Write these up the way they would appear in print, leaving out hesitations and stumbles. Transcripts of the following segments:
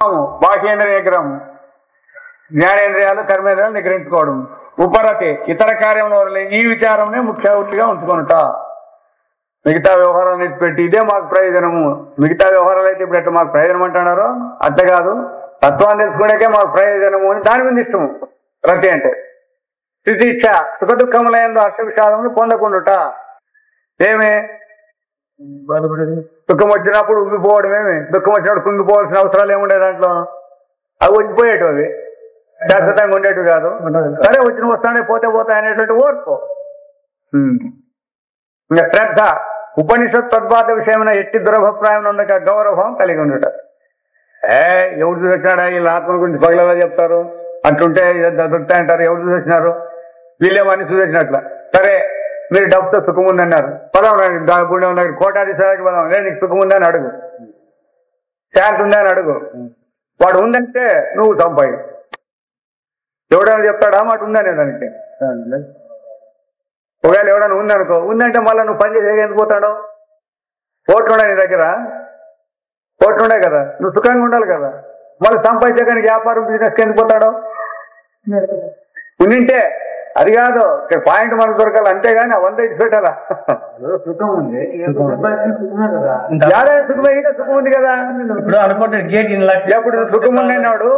బాహ్యేంద్రియ నిగ్రహం, జ్ఞానేంద్రియాలు కర్మేంద్రియాలు నిగ్రహించుకోవడం. ఉపరతి ఇతర కార్యంలో ఈ విచారంనే ముఖ్యవృత్తిగా ఉంచుకొనుట. మిగతా వ్యవహారాలు పెట్టి ఇదే మాకు ప్రయోజనము, మిగతా వ్యవహారాలు అయితే ఇప్పుడు ఎట్లా మాకు ప్రయోజనం అంటున్నారో అంతే కాదు, తత్వాన్ని తెలుసుకునేకే మాకు ప్రయోజనము అని దాని మీద ఇష్టము. రతి అంటే స్థితిచ్ఛ, సుఖ దుఃఖములందు హర్ష విషాదమును పొందకుండుట. ఏమి దుఃఖం వచ్చినప్పుడు ఉంగిపోవడం, ఏమి దుఃఖం వచ్చినప్పుడు కుంగిపోవాల్సిన అవసరాలు ఏముండే దాంట్లో, అవి వచ్చిపోయేటివి, అవి శాశ్వతంగా ఉండేటివి కాదు. సరే వచ్చిన వస్తానే పోతే పోతాయి అనేటువంటి ఓర్పు. ఇంకా శ్రద్ధ, ఉపనిషత్ తద్వాద విషయమైన ఎట్టి దురభిప్రాయం ఉండక గౌరవం కలిగి ఉండట. ఎవరు చూసినాడా వీళ్ళ ఆత్మ గురించి పగలలా చెప్తారు, అట్లుంటే దొరుకుతాయంటారు, ఎవరు చూసినారు వీళ్ళేమని చూసేసినట్ల. సరే మీరు డబ్బుతో సుఖం ఉందన్నారు, పదం గుండె ఉన్న కోటాధికారికి పదం, లే నీకు సుఖం ఉందని అడుగు, శాంతి ఉందని అడుగు. వాడు ఉందంటే నువ్వు సంపాయి. ఎవడైనా చెప్తాడా మాట ఉందనే దానికి. ఒకవేళ ఎవడైనా ఉందనుకో, ఉందంటే మళ్ళీ నువ్వు పని చేసి ఎందుకు పోతాడు? కోట్లు ఉన్నాయి నీ దగ్గర, కోట్లు ఉన్నాయి కదా, నువ్వు సుఖంగా ఉండాలి కదా, మళ్ళీ సంపాదించే కానీ వ్యాపారం బిజినెస్కి ఎందుకు పోతాడు? ఉండింటే అది కాదు, పాయింట్ మనకు దొరకాలి, అంతేగాని అవంతా ఇచ్చి పెట్టాలా. సుఖం ఉంది, సుఖం ఉంది కదా. ఇప్పుడు అనుకుంటే గేట్ ఎప్పుడు సుఖం ఉన్నాడు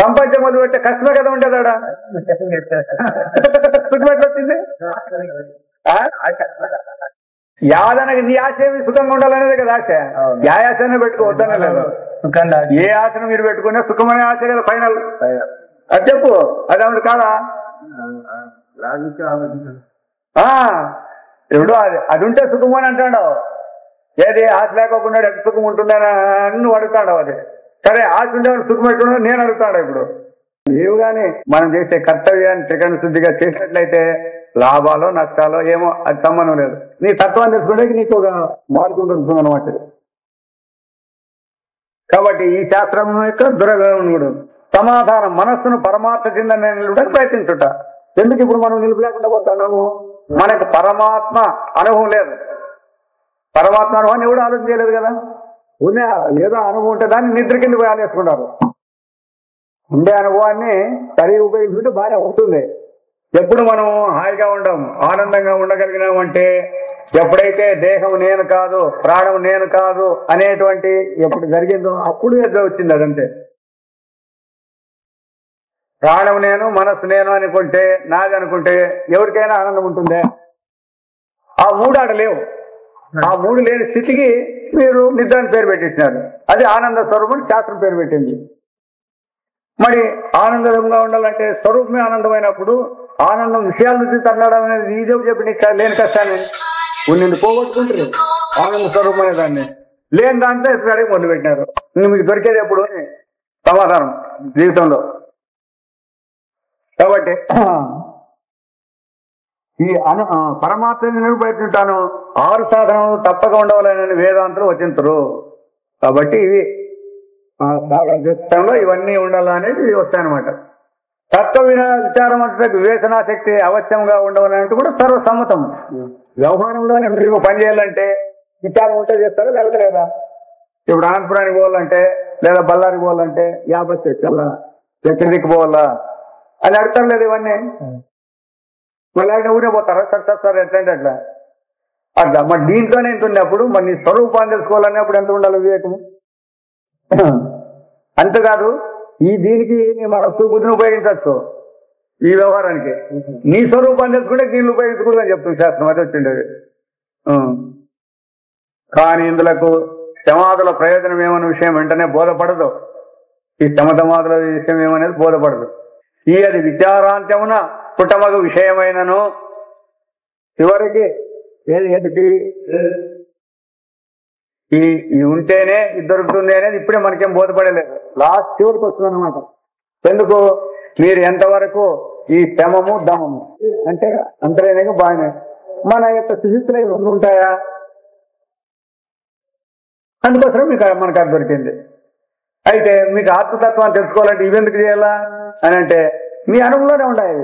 సంపాదించే మొదలు పెట్టే కష్టమే కదా ఉండేదాడా. సుఖం ఎట్లా వచ్చింది? యాదనకి నీ ఆశ ఏమి సుఖంగా ఉండాలనేది కదా ఆశ. ఏ ఆశనే పెట్టుకోవద్దనే లేదు, ఏ ఆశను మీరు పెట్టుకునే సుఖమనే ఆశ కదా ఫైనల్. అది చెప్పు, అది అవును కాదా? ఇప్పుడు అది ఉంటే సుఖం అని అంటాడు. ఏది ఆశ లేకోకుండా ఎంత సుఖం ఉంటుందని నువ్వు అడుగుతాడు. అది సరే, ఆశ ఉండేవాడు సుఖం పెట్టుకున్నా నేను అడుగుతాడు. ఇప్పుడు నీవు కానీ మనం చేసే కర్తవ్యాన్ని త్రికరణ శుద్ధిగా చేసినట్లయితే లాభాలు నష్టాలు ఏమో అది సంబంధం లేదు. నీ తత్వాన్ని తెలుసుకుంటే నీకు ఒక మార్గం దొరుకుతుంది అన్నమాట. కాబట్టి ఈ శాస్త్రం యొక్క దురవ్యవహారం సమాధానం, మనస్సును పరమార్థ చిందన నిలపడానికి ప్రయత్నించుట. ఎందుకు ఇప్పుడు మనం నిలుపులేకుండా పోతున్నాము? మనకు పరమాత్మ అనుభవం లేదు. పరమాత్మ అనుభవాన్ని ఎవడు ఆలోచన చేయలేదు కదా. ఉన్నా ఏదో అనుభవం ఉంటే దాన్ని నిద్ర కింద పోయి ఆనేసుకున్నారు. ఉండే అనుభవాన్ని సరిగా ఉపయోగించుకుంటే బాగా అవుతుంది. ఎప్పుడు మనం హాయిగా ఉండం, ఆనందంగా ఉండగలిగినామంటే ఎప్పుడైతే దేహం నేను కాదు, ప్రాణం నేను కాదు అనేటువంటి ఎప్పుడు జరిగిందో అప్పుడు ఎదురు వచ్చింది. అదంతే. ప్రాణం నేను, మనస్సు నేను అనుకుంటే, నాది అనుకుంటే ఎవరికైనా ఆనందం ఉంటుందే? ఆ మూడు ఆడ లేవు. ఆ మూడు లేని స్థితికి మీరు నిద్రని పేరు పెట్టేసినారు. అది ఆనంద స్వరూపం శాస్త్రం పేరు పెట్టింది. మరి ఆనందంగా ఉండాలంటే స్వరూపమే ఆనందమైనప్పుడు ఆనందం విషయాల నుంచి తరలడం అనేది ఈ జబ్బు చెప్పి నీకు లేని కష్టాన్ని నిన్ను పోగొట్టుకుంటారు. ఆనంద స్వరూపం అనే దాన్ని లేని దాంట్లో ఎప్పుడు మొదలు పెట్టినారు. మీకు దొరికేది ఎప్పుడు సమాధానం జీవితంలో. కాబట్టి ఈ పరమాత్మని నిరూపించుంటాను 6 సాధనలు తప్పక ఉండవాలని వేదాంతులు వచించరు. కాబట్టి ఇవి జీవితంలో ఇవన్నీ ఉండాలనేది వస్తాయన్నమాట. తత్వ విచారం అంటే వివేచనాశక్తి అవశ్యంగా ఉండవాలంటే కూడా సర్వసమ్మతం. వ్యవహారంలో పని చేయాలంటే విచారం ఉంటే చేస్తారా, లేకపోతే లేదా? ఇప్పుడు అనంతపురానికి పోవాలంటే లేదా బళ్ళారికి పోవాలంటే 50 చెట్ల ఎక్కడి దిక్కు పోవాలా అని అడుగుతారు లేదు. ఇవన్నీ మళ్ళీ ఊరే పోతారా? సార్ ఎట్లంటే అట్లా అట్లా. మరి దీంట్లోనే ఎంత ఉన్నప్పుడు మరి నీ స్వరూపాన్ని తెలుసుకోవాలన్నప్పుడు ఎంత ఉండాలి వివేకము? అంతేకాదు ఈ దీనికి నీ మనస్సు బుద్ధిని ఉపయోగించవచ్చు. ఈ వ్యవహారానికి నీ స్వరూపాన్ని తెలుసుకుంటే దీన్ని ఉపయోగించకూడదు అని చెప్తుంది శాస్త్రం. అది వచ్చిండేది. కానీ ఇందులకు సమాధుల ప్రయోజనం ఏమన్న విషయం వెంటనే బోధపడదు. ఈ సమాధుల విషయం ఏమనేది బోధపడదు. ఈ అది విచారాంత్యమున కుటుంబ విషయమైనను చివరికి ఏది ఈ ఉంటేనే ఇది దొరుకుతుంది అనేది ఇప్పుడే మనకేం బోధపడలేదు. లాస్ట్ చివరికి వస్తుంది అనమాట. ఎందుకు? మీరు ఎంతవరకు ఈ శమము దమము అంటే అంతరేనే బాగానే మన యొక్క స్థితిలో ఉంటాయా? అందుకోసం మనకు అది దొరికింది. అయితే మీకు ఆత్మతత్వాన్ని తెలుసుకోవాలంటే ఇవెందుకు చేయాలా అని అంటే మీ అనుభవంలోనే ఉన్నాయి.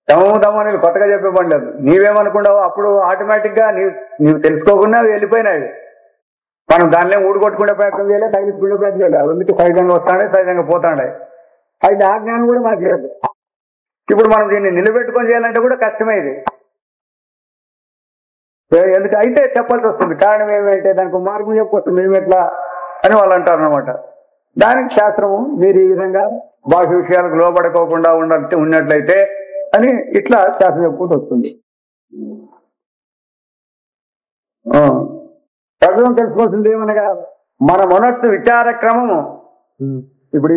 శమము దమము అనేది కొత్తగా చెప్పే పనిలేదు. నీవేమనుకున్నావు అప్పుడు ఆటోమేటిక్ గా నీవు తెలుసుకోకుండా అవి వెళ్ళిపోయినాయి. మనం దానిలో ఊడుకొట్టుకునే ప్రయత్నం చేయలేదు, తగిలించుకునే ప్రయత్నం చేయలేదు. అందుకే సహజంగా వస్తాడే, సహజంగా పోతాడే. అయితే ఆ జ్ఞానం కూడా మాకు లేదు. ఇప్పుడు మనం దీన్ని నిలబెట్టుకొని చేయాలంటే కూడా కష్టమే ఇది. ఎందుకు అయితే చెప్పాల్సి వస్తుంది. కారణం ఏమంటే దానికి మార్గం చెప్పొస్తుంది, మేము ఎట్లా అని వాళ్ళు అంటారు అనమాట. దానికి శాస్త్రము మీరు ఈ విధంగా బాహ్య విషయాలకు లోబడుకోకుండా ఉన్నట్లయితే అని ఇట్లా శాస్త్రం చెప్పుకుంటూ వస్తుంది. ప్రజలను తెలుసుకోవాల్సింది ఏమనగా మన మనస్సు విచార క్రమము. ఇప్పుడు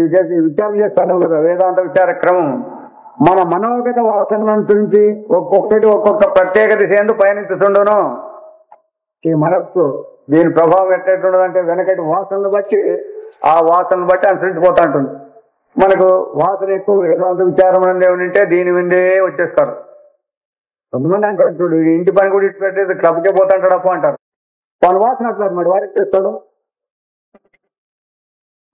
విచారం చేస్తాను కదా, వేదాంత విచార క్రమం మన మనోగత వాసనలను అనుసరించి ఒక్కొక్కటి ఒక్కొక్క ప్రత్యేక దిశ ఎందుకు పయనిస్తుండను. ఈ మనస్సు దీని ప్రభావం ఎట్లెట్టుండదు అంటే వెనకటి వాసనలు బట్టి ఆ వాసనలు బట్టి అనుసరించిపోతా ఉంటుంది. మనకు వాసన ఎక్కువ వేదాంత విచారం అనేది ఉంటే దీని మీదే వచ్చేస్తారు. కొంతమంది అంటారు ఇంటి పని కూడా ఇటు పెట్టేది క్లబ్కే పోతాంటాడు అప్పు అంటారు. వాళ్ళ వాసన అట్లా మరి వారికి చేస్తాడు.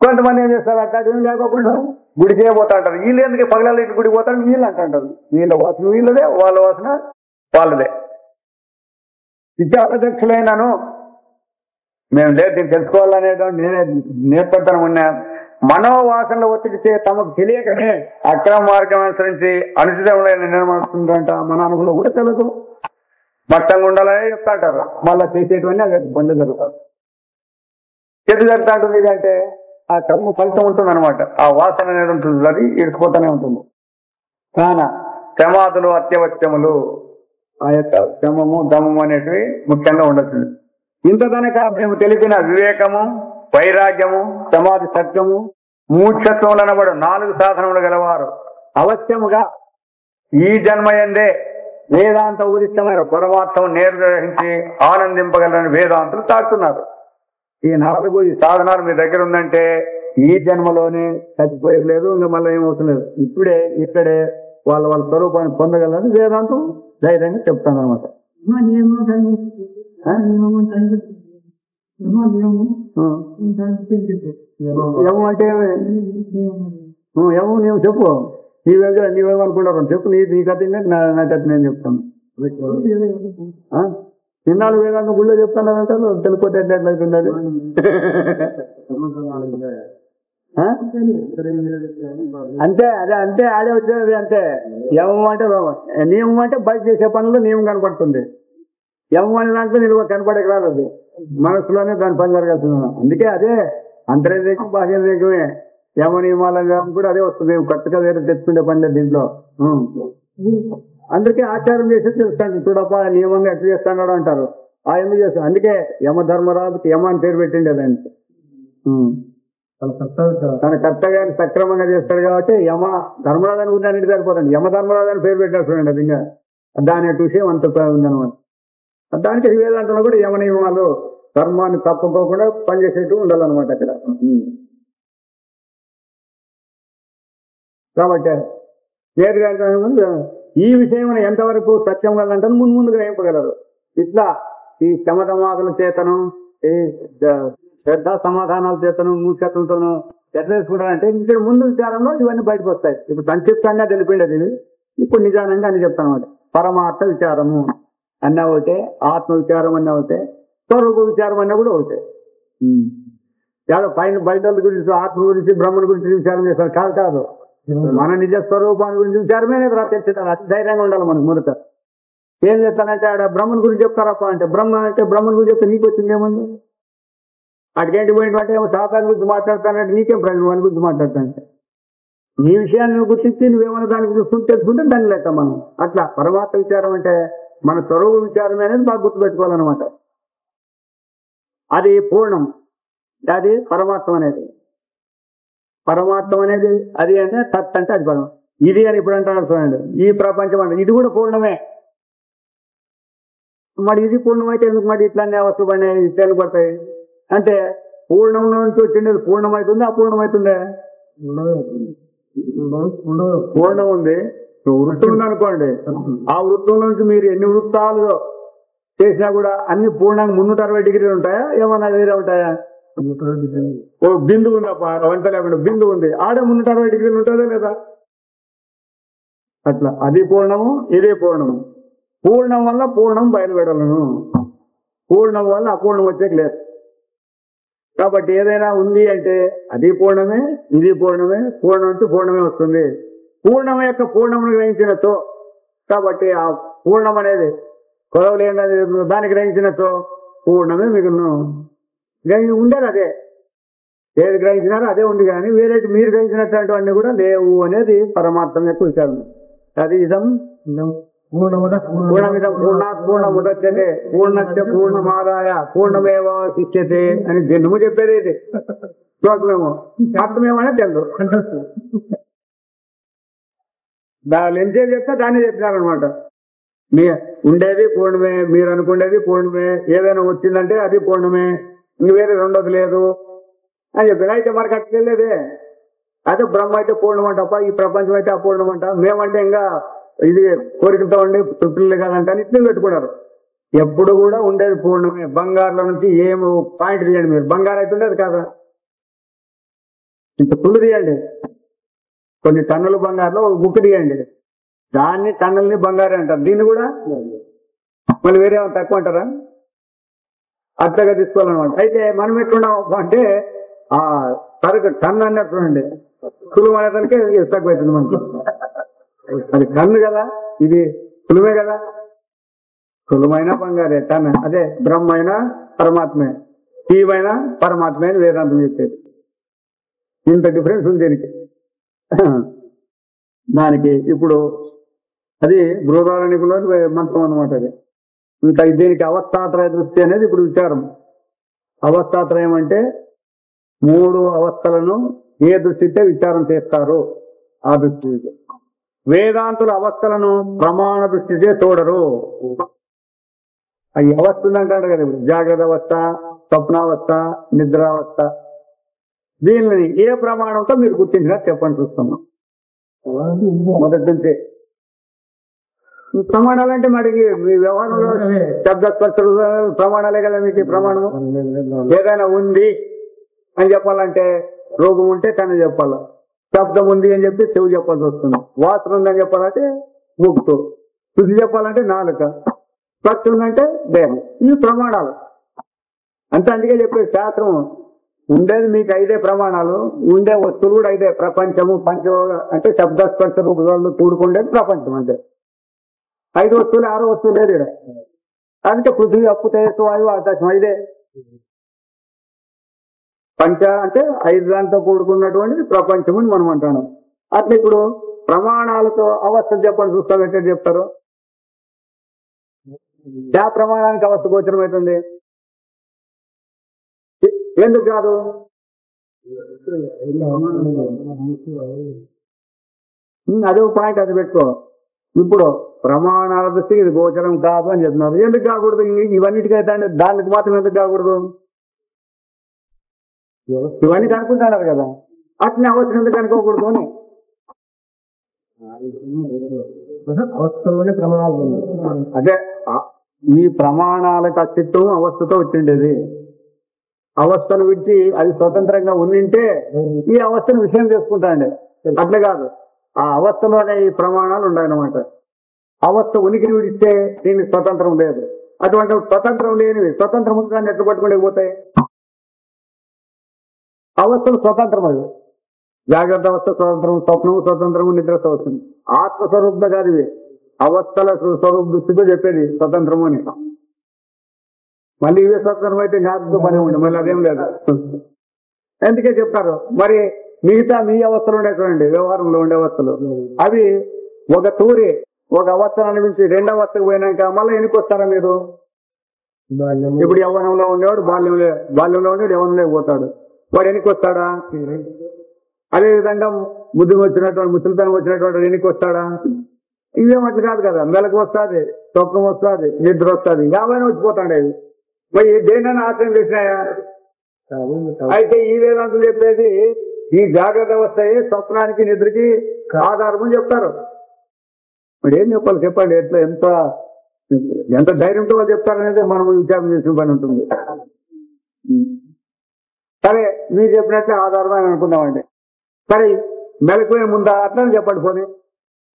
కొంతమంది ఏం చేస్తారు అట్లా ఏం లేకోకుండా గుడికే పోతా అంటారు. వీళ్ళు ఎందుకు పగలాలు ఇటు గుడికి పోతారు వీళ్ళు అంటారు. వీళ్ళ వాసన వీళ్ళదే, వాళ్ళ వాసన వాళ్ళదే. విచారదక్షులైనాను మేము లేదు దీన్ని తెలుసుకోవాలనేటువంటి నేనే నేర్పడతాను ఉన్నా. మనోవాసనలు ఒత్తిడితే తమకు తెలియకనే అక్రమ మార్గం అనుసరించి అనుచితమైన నిర్మాణంట మన అనుభవం కూడా తెలుసు. మట్టంగా ఉండాలని చెప్తా అంటారు. మళ్ళా చేసేటువంటి అది పొంద జరుగుతారు. ఎటు జరుగుతా ఉంటుంది ఇదంటే ఆ కర్మ ఫలితం ఉంటుంది అనమాట. ఆ వాసన అనేది ఉంటుంది, అది ఇడిచిపోతూనే ఉంటుంది. కాన క్షమాదులు అత్యవశ్యములు, ఆ యొక్క క్షమము దమము అనేటివి ముఖ్యంగా ఉండొచ్చు. ఇంతదనక మేము తెలిపిన వివేకము, వైరాగ్యము, సమాధి సత్యము, మూర్ఛత్వములు అనబడు 4 సాధనములు గలవారు అవశ్యముగా ఈ జన్మయందే వేదాంత ఉదిష్టమైన పరమార్థం నిర్గ్రహించి ఆనందింపగలని వేదాంతులు తాకుతున్నారు. ఈ 4 సాధనాలు మీ దగ్గర ఉందంటే ఈ జన్మలోనే చచ్చిపోయలేదు, ఇంకా మళ్ళీ ఏమవుతులేదు. ఇక్కడే వాళ్ళ స్వరూపాన్ని పొందగలని వేదాంతం ధైర్యంగా చెప్తాను అనమాట. ఏమంటే ఏమో నీవు చెప్పు, నీవేమనుకుంటావు చెప్పు. నీ కథ నా కథ నేను చెప్తాను. చిన్నాళ్ళు వేదాంతం గుళ్ళో చెప్తానంటారు, తెలిపోతే ఎట్లయితుంది అది. అంతే అంతే ఆడే వచ్చేది అంతే. యమం అంటే నియమం అంటే బయట చేసే పనులు నియమం కనపడుతుంది. యమం అనే దాంట్లో నేను కనపడేకి రాదు. అది మనసులోనే దాని పని జరగాల్సింది. అందుకే అదే అంతర్దేశం బాహ్యదేశమే. యమ నియమాలను కూడా అదే వస్తుంది. కొత్తగా వేరే తెచ్చుకుంటే పని లేదు దీంట్లో. అందుకే ఆచారం చేసి తెలుస్తాను. చూడప్ప నియమంగా ఎట్లా చేస్తాడు అంటారు. ఆ ఎందుకు చేస్తాను. అందుకే యమ ధర్మరాజుకి యమ అని పేరు పెట్టిండే దానికి. తన కర్తవ్యాన్ని సక్రమంగా చేస్తాడు కాబట్టి యమ ధర్మరాజు అని అన్నిటి సరిపోతుంది. యమ ధర్మరాజు అని పేరు పెట్టేస్తాడు. అది ఇంకా దాని యొక్క విషయం అంత ఉందన్నమాట. దానికి వేదాంతంలో కూడా యమ నియమాలు ధర్మాన్ని తప్పుకోకుండా పనిచేసేట్టు ఉండాలన్నమాట అక్కడ. కాబట్టి ఈ విషయం ఎంతవరకు సత్యం కలంటే ముందుగా గ్రహింపగలరు. ఇట్లా ఈ క్షమతమాదుల చేతను, ఈ శ్రద్ధ సమాధానాల చేతను, మూర్ఖత్వంతోనూ ఎట్లా తీసుకుంటారంటే ఇక్కడ ముందు విచారంలో ఇవన్నీ బయటకు వస్తాయి. ఇప్పుడు సంక్షిప్తంగా తెలిపిండేది ఇది. ఇప్పుడు నిజానంగా అని చెప్తాను అన్నమాట. పరమార్థ విచారము అన్నా ఒకటే, ఆత్మ విచారం అన్నా ఒకటే, స్వరూప విచారం అన్నా కూడా ఒకటే. పైన బయట గురించి, ఆత్మ గురించి, బ్రహ్మను గురించి విచారం చేస్తారు. కాదు మన నిజ స్వరూపాన్ని గురించి విచారమే తెచ్చుతారు. అతి ధైర్యంగా ఉండాలి మనకు. మొదట ఏం చేస్తానంటే ఆడ బ్రహ్మను గురించి చెప్తారప్ప అంటే బ్రహ్మను గురించి చెప్తే నీకు వచ్చింది ఏముంది? అటుకేంటి పోయినట్టు ఏమో శాతాన్ని గురించి మాట్లాడతానంటే నీకేం ప్రజలు వాని గురించి మాట్లాడతానంటే నీ విషయాన్ని నువ్వు గుర్తించి నువ్వేమన్నా దాని గురించి తెలుసుకుంటే దాన్ని లేక మనం అట్లా పరమాత్మ విచారం అంటే మన స్వరూప విచారమే అనేది బాగా గుర్తుపెట్టుకోవాలన్నమాట. అది పూర్ణం. అది పరమాత్మ అనేది అది అంటే తత్ అంటే అది పరమ. ఇది అని ఇప్పుడు అంటున్నారు చూడండి. ఈ ప్రపంచం అంటే ఇది కూడా పూర్ణమే. మరి ఇది పూర్ణమైతే ఎందుకు మరి ఇట్లానే వస్తువు పడినాయి, ఇట్లా పడతాయి అంటే పూర్ణంలో నుంచి వచ్చిండేది పూర్ణమవుతుంది, అపూర్ణమవుతుందే? పూర్ణం ఉంది. వృత్తి ఉంది అనుకోండి. ఆ వృత్తంలో నుంచి మీరు ఎన్ని వృత్తాలు చేసినా కూడా అన్ని పూర్ణంగా 360 డిగ్రీలు ఉంటాయా? ఏమన్నా వేరే ఉంటాయా? ఓ బిందువు ఉందప్ప, వంట లేకుండా బిందువు ఉంది, ఆడే 360 డిగ్రీలు ఉంటుందా లేదా? అట్లా అది పూర్ణము, ఇదే పూర్ణము. పూర్ణం వల్ల పూర్ణం బయలుపెడలను, పూర్ణం వల్ల అపూర్ణం వచ్చేకి లేదు. కాబట్టి ఏదైనా ఉంది అంటే అది పూర్ణమే, ఇది పూర్ణమే, పూర్ణం అంటే పూర్ణమే వస్తుంది. పూర్ణం యొక్క పూర్ణమును గ్రహించినతో, కాబట్టి ఆ పూర్ణం అనేది కొలవలేని దాన్ని గ్రహించినతో పూర్ణమే మిగులును. ఉండేది అదే, ఏది గ్రహించినారో అదే ఉంది, కానీ వేరే మీరు గ్రహించినటువంటివన్నీ కూడా లేవు అనేది పరమార్థం యొక్క విచారం. అది ఇదం పూర్ణమిదం పూర్ణాత్ పూర్ణముదచ్యతే పూర్ణస్య పూర్ణమాదాయ పూర్ణమేవ శిష్యతే అని జన్ము చెప్పేది ఇది శ్లోకమేమో, అర్థమేమనే తెలుసు. దాని ఎంతే చెప్తే దాన్ని చెప్పినారనమాట. మీ ఉండేది పూర్ణమే, మీరు అనుకునేది పూర్ణమే, ఏదైనా వచ్చిందంటే అది పూర్ణమే, ఇంక వేరే రెండోది లేదు అని చెప్పారు. అయితే మనకు అట్లా తెలియదే. అయితే బ్రహ్మ అయితే పూర్ణమంటప్ప, ఈ ప్రపంచం అయితే అపూర్ణమంట, మేమంటే ఇంకా ఇది కోరికతో ఉండి తృప్తులు కాదంటే ఇట్లా పెట్టుకున్నారు. ఎప్పుడు కూడా ఉండేది పూర్ణమే. బంగారులో నుంచి ఏమి పాయింట్ తీయండి, మీరు బంగారు అయితే ఉండేది కాదా, ఇంత పుల్లు తీయండి, కొన్ని టన్నుల బంగారులో ఒక బుక్ తీయండి, దాన్ని టన్నుల్ని బంగారు అంటారు. దీన్ని కూడా మళ్ళీ వేరే తక్కువ అంటారా? అట్లాగా తీసుకోవాలన్నమాట. అయితే మనం ఎట్లున్నాం అంటే ఆ సరుకు టన్ను అన్నట్టుండి సులువు అనేదానికి తక్కువ అవుతుంది మనకి. అది టన్ను కదా, ఇది సులువే కదా, సులువైన బంగారే టన్ను. అదే బ్రహ్మైన పరమాత్మే, శివైన పరమాత్మే అని వేదాంతం చెప్పేది. ఇంత డిఫరెన్స్ ఉంది దీనికి. దానికి ఇప్పుడు అది బృహదారణ్యకులో మంత్రం అనమాట. అది ఇంకా దీనికి అవస్థాత్రయ దృష్టి అనేది ఇప్పుడు విచారం. అవస్థాత్రయం అంటే 3 అవస్థలను ఏ దృష్టితో విచారం చేస్తారు ఆ దృష్టి. వేదాంతుల అవస్థలను ప్రమాణ దృష్టితో చూడరు. అవి అవస్థ ఉందంటాడు కదా, జాగ్రత్త అవస్థ, స్వప్నావస్థ, నిద్రావస్థ. దీనిని ఏ ప్రమాణంతో మీరు గుర్తించినా చెప్పండి, చూస్తున్నాం మొదటి నుంచే. ప్రమాణాలు అంటే మనకి మీ వ్యవహారంలో శబ్ద స్పర్శలు ప్రమాణాలే కదా మీకు. ప్రమాణం ఏదైనా ఉంది అని చెప్పాలంటే రూపం ఉంటే కన్ను చెప్పాలి, శబ్దం ఉంది అని చెప్పి చెవి చెప్పాల్సి వస్తుంది, వాసన ఉందని చెప్పాలంటే ముక్కు, శుద్ధి చెప్పాలంటే నాలుక, స్పర్శ ఉందంటే దేహం. ఇవి ప్రమాణాలు అంటే. అందుకే చెప్పే శాస్త్రం ఉండేది మీకు 5 ప్రమాణాలు, ఉండే వస్తువులు కూడా 5. ప్రపంచము పంచ అంటే శబ్ద స్పర్శ రూపాలు కూడుకుండేది ప్రపంచం అంటే. 5 వస్తువులు 6 వస్తువులు లేదు ఇక్కడ. అందుకే పృథ్వీ, అప్పు, తేజస్సు, వాయువు, ఆకాశం 5. పంచ అంటే 5 దాంతో కూడుకున్నటువంటిది ప్రపంచం అని మనం అంటాను. అట్లా ఇప్పుడు ప్రమాణాలతో అవస్థ చెప్పండి, చూస్తాం ఎక్కడ చెప్తారు. ఆ ప్రమాణానికి అవస్థ గోచరం అవుతుంది. ఎందుకు కాదు? అదే పాయింట్, అది పెట్టుకో. ఇప్పుడు ప్రమాణాల దృష్టి ఇది గోచరం కాదు అని చెప్తున్నారు. ఎందుకు కాకూడదు? ఇవన్నిటికైతే దానికి మాత్రం ఎందుకు కాకూడదు? ఇవన్నీ కనుక్కుంటున్నారు కదా, అట్నే అవసరం ఎందుకు అనుకోకూడదు అని. అవస్థలోనే ప్రమాణాలు. అదే ఈ ప్రమాణాలకు అస్తిత్వం అవస్థతో వచ్చిండేది. అవస్థను విడిచి అది స్వతంత్రంగా ఉండింటే ఈ అవస్థను విషయం చేసుకుంటాండి. అట్లే కాదు, ఆ అవస్థలోనే ఈ ప్రమాణాలు ఉన్నాయన్నమాట. అవస్థ ఉనికిని విడిస్తే దీనికి స్వతంత్రం లేదు. అటువంటి స్వతంత్రం లేనివి స్వతంత్రం ఉందని ఎట్లా పట్టుకోలేకపోతాయి? అవస్థలు స్వతంత్రం. అవి జాగ్రత్త అవస్థ స్వతంత్రం, స్వప్నము స్వతంత్రము, నిద్ర స్వతంత్రం. ఆత్మస్వరూపంగా కాదు ఇవి. అవస్థల స్వరూప దృష్టితో చెప్పేది స్వతంత్రము అని. మళ్ళీ ఇవే స్వతంత్రం అయితే జ్ఞాపకతో పని ఉండి మళ్ళీ అదేం లేదు. ఎందుకే చెప్తారు మరి మిగతా మీ అవస్థలు ఉండేటువంటి వ్యవహారంలో ఉండే అవస్థలు అవి ఒక తూరి ఒక అవస్థను అనిపించి 2వ అవస్థకు పోయినాక మళ్ళీ ఎన్నికి వస్తారా మీరు? ఇప్పుడు యవ్వనంలో ఉండేవాడు బాల్యంలో ఉండేవాడు యవ్వనంలో పోతాడు, వాడు ఎన్నికి వస్తాడా? అదేవిధంగా ముసలితనం వచ్చినటువంటి ఎన్నికి వస్తాడా? ఇవేమట్లు కాదు కదా. మెలకు వస్తుంది, స్వప్నం వస్తుంది, నిద్ర వస్తుంది, యావైనా వచ్చిపోతాడు. మరి దేనైనా ఆశ్రయం చేసినాయా? అయితే ఈ వేదాంతులు చెప్పేది ఈ జాగ్రత్త అవస్థయే స్వప్నానికి నిద్రకి ఆధారం అని చెప్తారు. మరి ఏం చెప్పాలి చెప్పండి? ఎంత ధైర్యంతో వాళ్ళు చెప్తారనేది మనం విచారం చేసిన పని ఉంటుంది. సరే మీరు చెప్పినట్లే ఆధారం అని అనుకుందామండి. సరే మెలకువే ముందా అట్లని చెప్పండి. పోనీ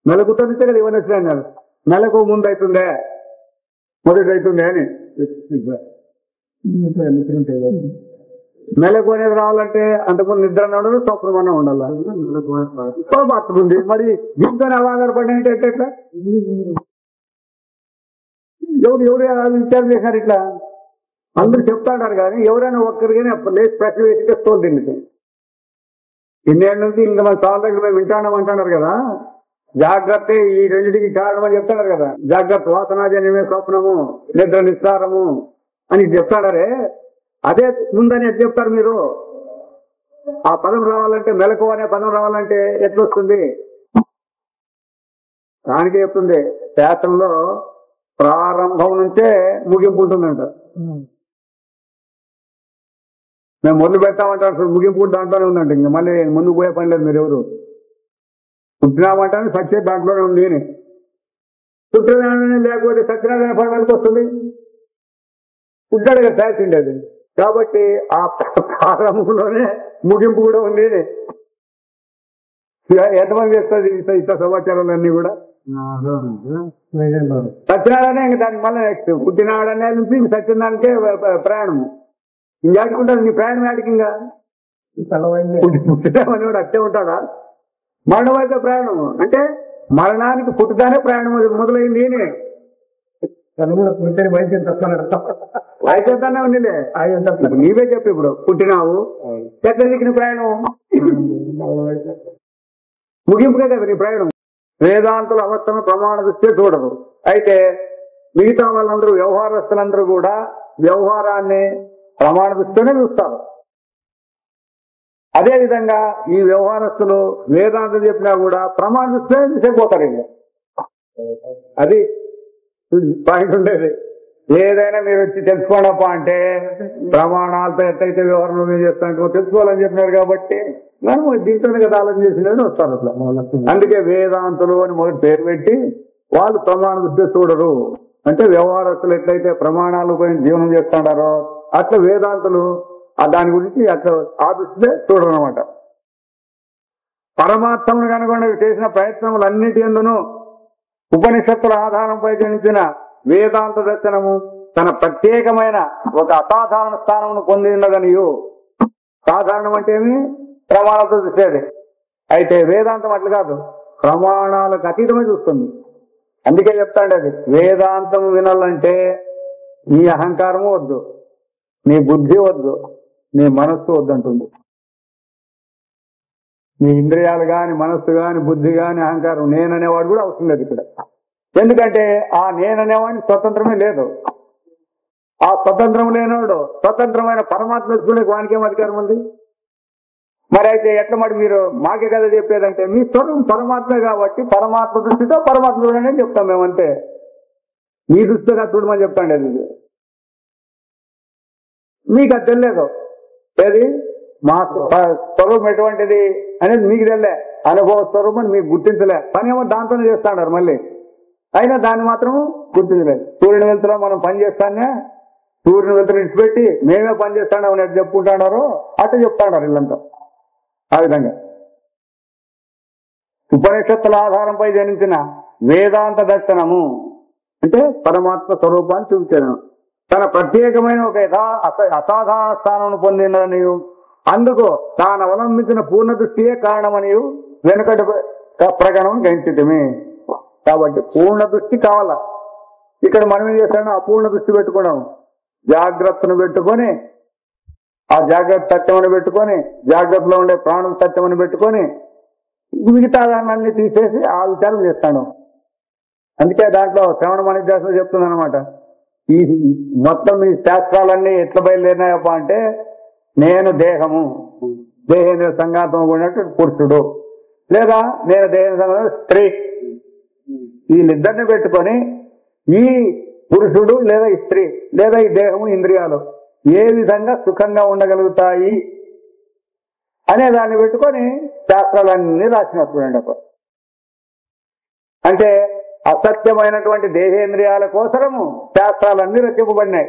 మెలకుతో నుంచే కదా ఇవన్నీ వచ్చినాయి. మెలకు ముందు అవుతుందే మొదటి అవుతుందే అని మెలకు అనేది రావాలంటే అంతకుముందు నిద్ర ఉండదు, స్వప్నమన్నా ఉండాలి. ఉంది మరి దీంతోనే ఆధారపడి అంటే ఎట్లా? ఎవరు విచారం చేశారు ఇట్లా? అందరూ చెప్తాడారు కానీ ఎవరైనా ఒక్కరికైనా లేచి ప్రశ్న వేసి తెస్తోంది దీనికి. ఇన్నేళ్ళ నుంచి ఇంకా మన చాలా దగ్గర మేము వింటామంటున్నారు కదా, జాగ్రత్త ఈ రెండింటికి కారణం అని చెప్తాడారు కదా. జాగ్రత్త వాసనాజన్యమే స్వప్నము, నిద్ర నిస్సారము అని చెప్తాడారే, అదే ముందని ఎట్లా చెప్తారు మీరు? ఆ పదం రావాలంటే, మెలకు అనే పదం రావాలంటే ఎట్లొస్తుంది? దానికి చెప్తుంది శాస్త్రంలో ప్రారంభం నుంచే ముగింపు ఉంటుందంట. మేము మొదలు పెడతామంటారు, ముగింపు దాంట్లోనే ఉందంట. ఇంకా మళ్ళీ ముందుకు పోయే పని లేదు. మీరు ఎవరు పుట్టినామంటాను సత్యం దాంట్లోనే ఉంది అని. పుట్టినాడని లేకపోతే సత్యనారాయణ పడడానికి వస్తుంది, పుట్టాడు కదా శాస్త్రం అది. కాబట్టి ఆ ప్రారంభంలోనే ముగింపు కూడా ఉంది. ఎంతమంది చేస్తుంది ఇంత సమాచారాలు అన్ని కూడా? సత్యనారాయణ ఇంకా దానికి మళ్ళీ నెక్స్ట్ పుట్టినాడనే నుంచి ఇంక సత్యనారాయణకే ప్రయాణము. ఇంకేడుకుంటాడు నీ ప్రయాణం ఆడికి? ఇంకా పుట్టినామని కూడా అట్టే ఉంటాడా? మరణం అయితే ప్రయాణం అంటే మరణానికి పుట్టుతానే ప్రయాణం మొదలైంది. వయసుతానే ఉందిలే. నీవే చెప్పు ఇప్పుడు పుట్టినావు, ఎక్కడికి నీ ప్రయాణం? ముగింపుకే కదా నీ ప్రయాణం. వేదాంతుల అవస్థను ప్రమాణ దృష్టి చూడరు. అయితే మిగతా వాళ్ళందరూ వ్యవహారస్తులందరూ కూడా వ్యవహారాన్ని ప్రమాణ దృష్టితోనే చూస్తారు. అదేవిధంగా ఈ వ్యవహారస్తులు వేదాంతం చెప్పినా కూడా ప్రమాణ దృష్టితోనే తీసేపోతారు. అది పాయింట్ ఉండేది. ఏదైనా మీరు వచ్చి తెలుసుకోండప్పా అంటే ప్రమాణాలతో ఎట్లయితే వ్యవహారంలో మీరు చేస్తాను తెలుసుకోవాలని చెప్పినారు కాబట్టి మనం దీంట్లోనే కదా ఆలోచన చేసినది వస్తారు అట్లా. అందుకే వేదాంతులు అని మొదటి పేరు పెట్టి వాళ్ళు ప్రమాణ దృష్టి చూడరు. అంటే వ్యవహారస్తులు ఎట్లయితే ప్రమాణాలు పోయి జీవనం చేస్తాడారో అట్లా వేదాంతులు దాని గురించి అట్లా ఆ దృష్టిదే చూడరు అనమాట. పరమాత్మను కనుగొని చేసిన ప్రయత్నములన్నిటి ఎందును ఉపనిషత్తుల ఆధారంపై జనించిన వేదాంత దర్శనము తన ప్రత్యేకమైన ఒక అసాధారణ స్థానమును పొంది ఉన్నదనియు. సాధారణం అంటే ఏమి? ప్రమాణాలతో చూసేది. అయితే వేదాంతం అట్లా కాదు, ప్రమాణాలకు అతీతమే చూస్తుంది. అందుకే చెప్తాండి అది వేదాంతం వినాలంటే నీ అహంకారము వద్దు, నీ బుద్ధి వద్దు, నీ మనస్సు వద్దంటుంది. నీ ఇంద్రియాలు గాని మనస్సు గాని బుద్ధి గాని అహంకారం నేననేవాడు కూడా అవసరం లేదు ఇక్కడ. ఎందుకంటే ఆ నేననేవాడిని స్వతంత్రమే లేదు. ఆ స్వతంత్రం లేనివాడు స్వతంత్రమైన పరమాత్మ తెలుసుకునే వానికేం అధికారం ఉంది? మరి అయితే ఎట్లా మరి మీరు మాకే కదా చెప్పేదంటే మీ స్వరం పరమాత్మ కాబట్టి పరమాత్మ దృష్టితో పరమాత్మ చూడండి అని చెప్తాం మేమంతే. మీ దృష్టిగా చూడమని చెప్తాండి. అది మీకు అది తెలియదు. ఏది మా స్వరూపం ఎటువంటిది అనేది మీకు తెలియలే. అనుభవ స్వరూపం అని మీకు గుర్తించలే. పని ఏమో దాంతోనే చేస్తాడారు మళ్ళీ, అయినా దాన్ని మాత్రం గుర్తించలేదు. సూర్యుని వెళ్తున్నా మనం పని చేస్తానే, సూర్యుని వెళ్తున్న ఇచ్చిపెట్టి మేమే పని చేస్తాడా అని ఎట్లా చెప్పుకుంటాడారో అట్లా చెప్తాడారు వీళ్ళంతా. ఆ విధంగా ఉపనిషత్తుల ఆధారంపై జనించిన వేదాంత దర్శనము అంటే పరమాత్మ స్వరూపాన్ని చూపించడం తన ప్రత్యేకమైన ఒక అసాధారణ స్థానం పొందినని, అందుకు తాను అవలంబించిన పూర్ణ దృష్టియే కారణమని వెనుకటి ప్రకటన గ్రహించటమే. కాబట్టి పూర్ణ దృష్టి కావాలా. ఇక్కడ మనం ఏం చేస్తామో అపూర్ణ దృష్టి పెట్టుకున్నాం. జాగ్రత్తను పెట్టుకొని ఆ జాగ్రత్త సత్యమని పెట్టుకొని జాగ్రత్తలో ఉండే ప్రాణం సత్యమని పెట్టుకొని మిగతా దాన్ని తీసేసి ఆ విచారం చేస్తాను. అందుకే దాంట్లో శ్రవణ మణిదాసులు చెప్తుంది అనమాట, ఈ మొత్తం ఈ శాస్త్రాలన్నీ ఎట్లా బయలుదేరినాయప్ప అంటే నేను దేహము, దేహేంద్ర సంఘాతం ఉన్నట్టు పురుషుడు, లేదా నేను దేహేంద్ర సంఘం స్త్రీ, వీళ్ళిద్దరిని పెట్టుకొని ఈ పురుషుడు లేదా ఈ స్త్రీ లేదా ఈ దేహము ఇంద్రియాలు ఏ విధంగా సుఖంగా ఉండగలుగుతాయి అనే దాన్ని పెట్టుకొని శాస్త్రాలన్నీ రాసినప్పుడు అప్పుడు అంటే అసత్యమైనటువంటి దేహేంద్రియాల కోసము శాస్త్రాలన్నీ రచింపబడినాయి.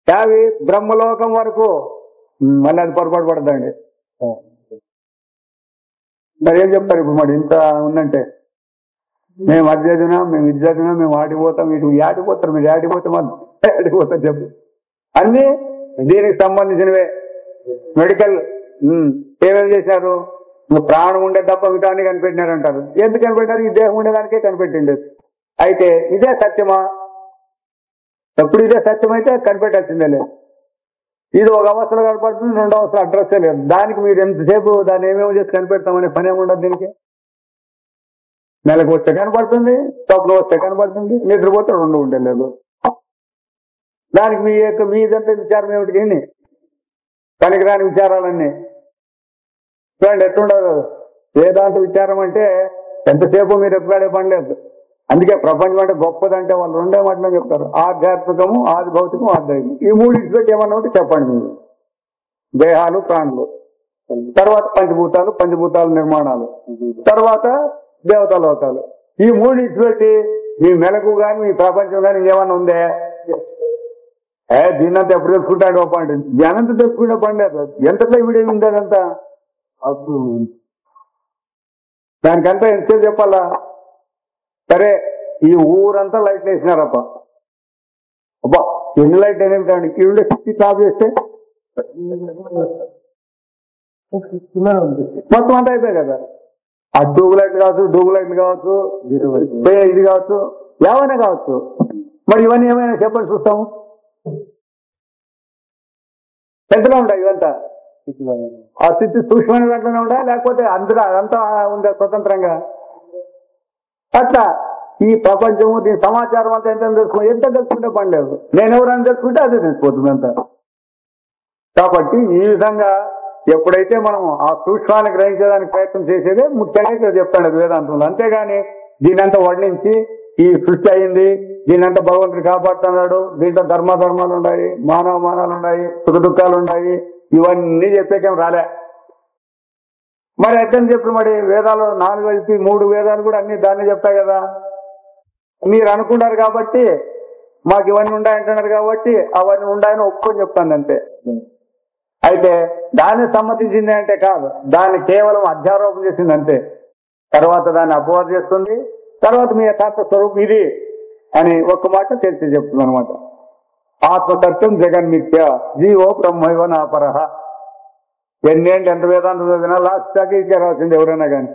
అవి బ్రహ్మలోకం వరకు మళ్ళీ అది పొరపాటు పడదండి. మరి ఏం చెప్తారు ఇప్పుడు? మరి ఇంత ఉందంటే మేము అది చదివినా, మేము ఇది చదివినా, మేము ఆడిపోతాం, ఇటు ఆడిపోతారు, మీరు ఆడిపోతే మాకు ఆడిపోతారు చెప్పు. అన్నీ దీనికి సంబంధించినవే మెడికల్ ఏమేమి చేశారు? ప్రాణం ఉండే తప్ప మిగతాన్ని కనిపెట్టినారు అంటారు. ఎందుకు కనిపెట్టారు? ఈ దేహం ఉండేదానికే కనిపెట్టిండు. అయితే ఇదే సత్యమా? ఎప్పుడు ఇదే సత్యమైతే కనిపెట్టాల్సిందే లేదు. ఇది ఒక అవస్థలో కనపడుతుంది, రెండో అవస్థలో అడ్రస్సే లేదు. దానికి మీరు ఎంతసేపు దాన్ని ఏమేమో చేసి కనిపెడతామనే పని ఏమి ఉండదు దీనికి. నెలకు వస్తే కనపడుతుంది, తప్పులు వస్తే కనపడుతుంది, నిద్రపోతే రెండు ఉండలేదు. దానికి మీదంతా విచారం ఏమిటి? పనికిరాని విచారాలన్నీ చూడండి ఎట్లుండదు. వేదాంత విచారం అంటే ఎంతసేపు మీరు ఎప్పుడే పని లేదు. అందుకే ప్రపంచం అంటే గొప్పదంటే వాళ్ళు రెండే మాటలు చెప్తారు: ఆధ్యాత్మికము, ఆది భౌతికము, ఆధ్యాత్మికం. ఈ మూడు ఇచ్చిపెట్టి ఏమన్నా ఉంటే చెప్పండి మీరు. దేహాలు, ప్రాణులు, తర్వాత పంచభూతాలు, పంచభూతాల నిర్మాణాలు, తర్వాత దేవతా లోకాలు. ఈ మూడు ఇచ్చిపెట్టి మీ మెలకు కానీ మీ ప్రపంచం కానీ ఏమన్నా ఉందే? దీన్నంతా ఎప్పుడు తెలుసుకుంటాడు ఒక పండు. జ్ఞానంతో తెలుసుకుంటే పని లేదు. ఎంతలో వీడియో ఉండేదంతా దానికంతా ఎంతసేపు చెప్పాలా? సరే, ఈ ఊరంతా లైట్లు వేసినారప్ప. అబ్బా ఎన్ని లైట్ అనేది కానీ ఈవిడ స్విచ్ ఆఫ్ చేస్తే మొత్తం అంతా అయిపోయాయి కదా. ఆ ట్యూబ్ లైట్లు కావచ్చు, డూబ్ లైట్లు కావచ్చు, ఇది కావచ్చు, ఏమైనా కావచ్చు. మరి ఇవన్నీ ఏమైనా చెప్పండి చూస్తాము. పెద్దలో ఉంటాయి ఇవంతా. ఆ స్థితి సూక్ష్మమైన దాంట్లోనే ఉంటా, లేకపోతే అందులో అంతా ఉందా స్వతంత్రంగా? అట్లా ఈ ప్రపంచము దీని సమాచారం అంతా ఎంత తెలుసుకుంటే పని లేదు. నేను ఎవరైనా తెలుసుకుంటే అదే తెలిసిపోతుంది అంతా. కాబట్టి ఈ విధంగా ఎప్పుడైతే మనం ఆ సూక్ష్మాన్ని గ్రహించేదానికి ప్రయత్నం చేసేదే ముఖ్యంగా ఇక్కడ చెప్తాడు వేదాంతంలో. అంతేగాని దీనంతా వర్ణించి ఈ సృష్టి అయింది, దీనంతా భగవంతుడు కాపాడుతున్నాడు, దీంట్లో ధర్మాలు ఉన్నాయి, మానవాలు ఉన్నాయి, సుఖ దుఃఖాలు ఉన్నాయి, ఇవన్నీ చెప్పేకేం రాలే. మరి ఎట్లని చెప్పి మరి వేదాలు 4 కలిపి 3 వేదాలు కూడా అన్ని దాన్ని చెప్తాయి కదా. మీరు అనుకున్నారు కాబట్టి మాకు ఇవన్నీ ఉన్నాయంటున్నారు కాబట్టి అవన్నీ ఉన్నాయని ఒప్పుకొని చెప్తాను అంతే. అయితే దాన్ని సమ్మతించింది అంటే కాదు, దాన్ని కేవలం అధ్యారోపణ చేసింది అంతే. తర్వాత దాన్ని అపవాదం చేస్తుంది, తర్వాత మీ యథార్థ స్వరూపం ఇది అని ఒక్క మాట తెలిసి చెప్తుంది అనమాట. ఆత్మసత్యం జగన్మిథ్య జీవో బ్రహ్మైవ నాపరహ. ఎన్నేంటి ఎంత వేదాంతం చదివినా లాస్ట్ దాకా ఇచ్చే రాసింది ఎవరైనా కానీ.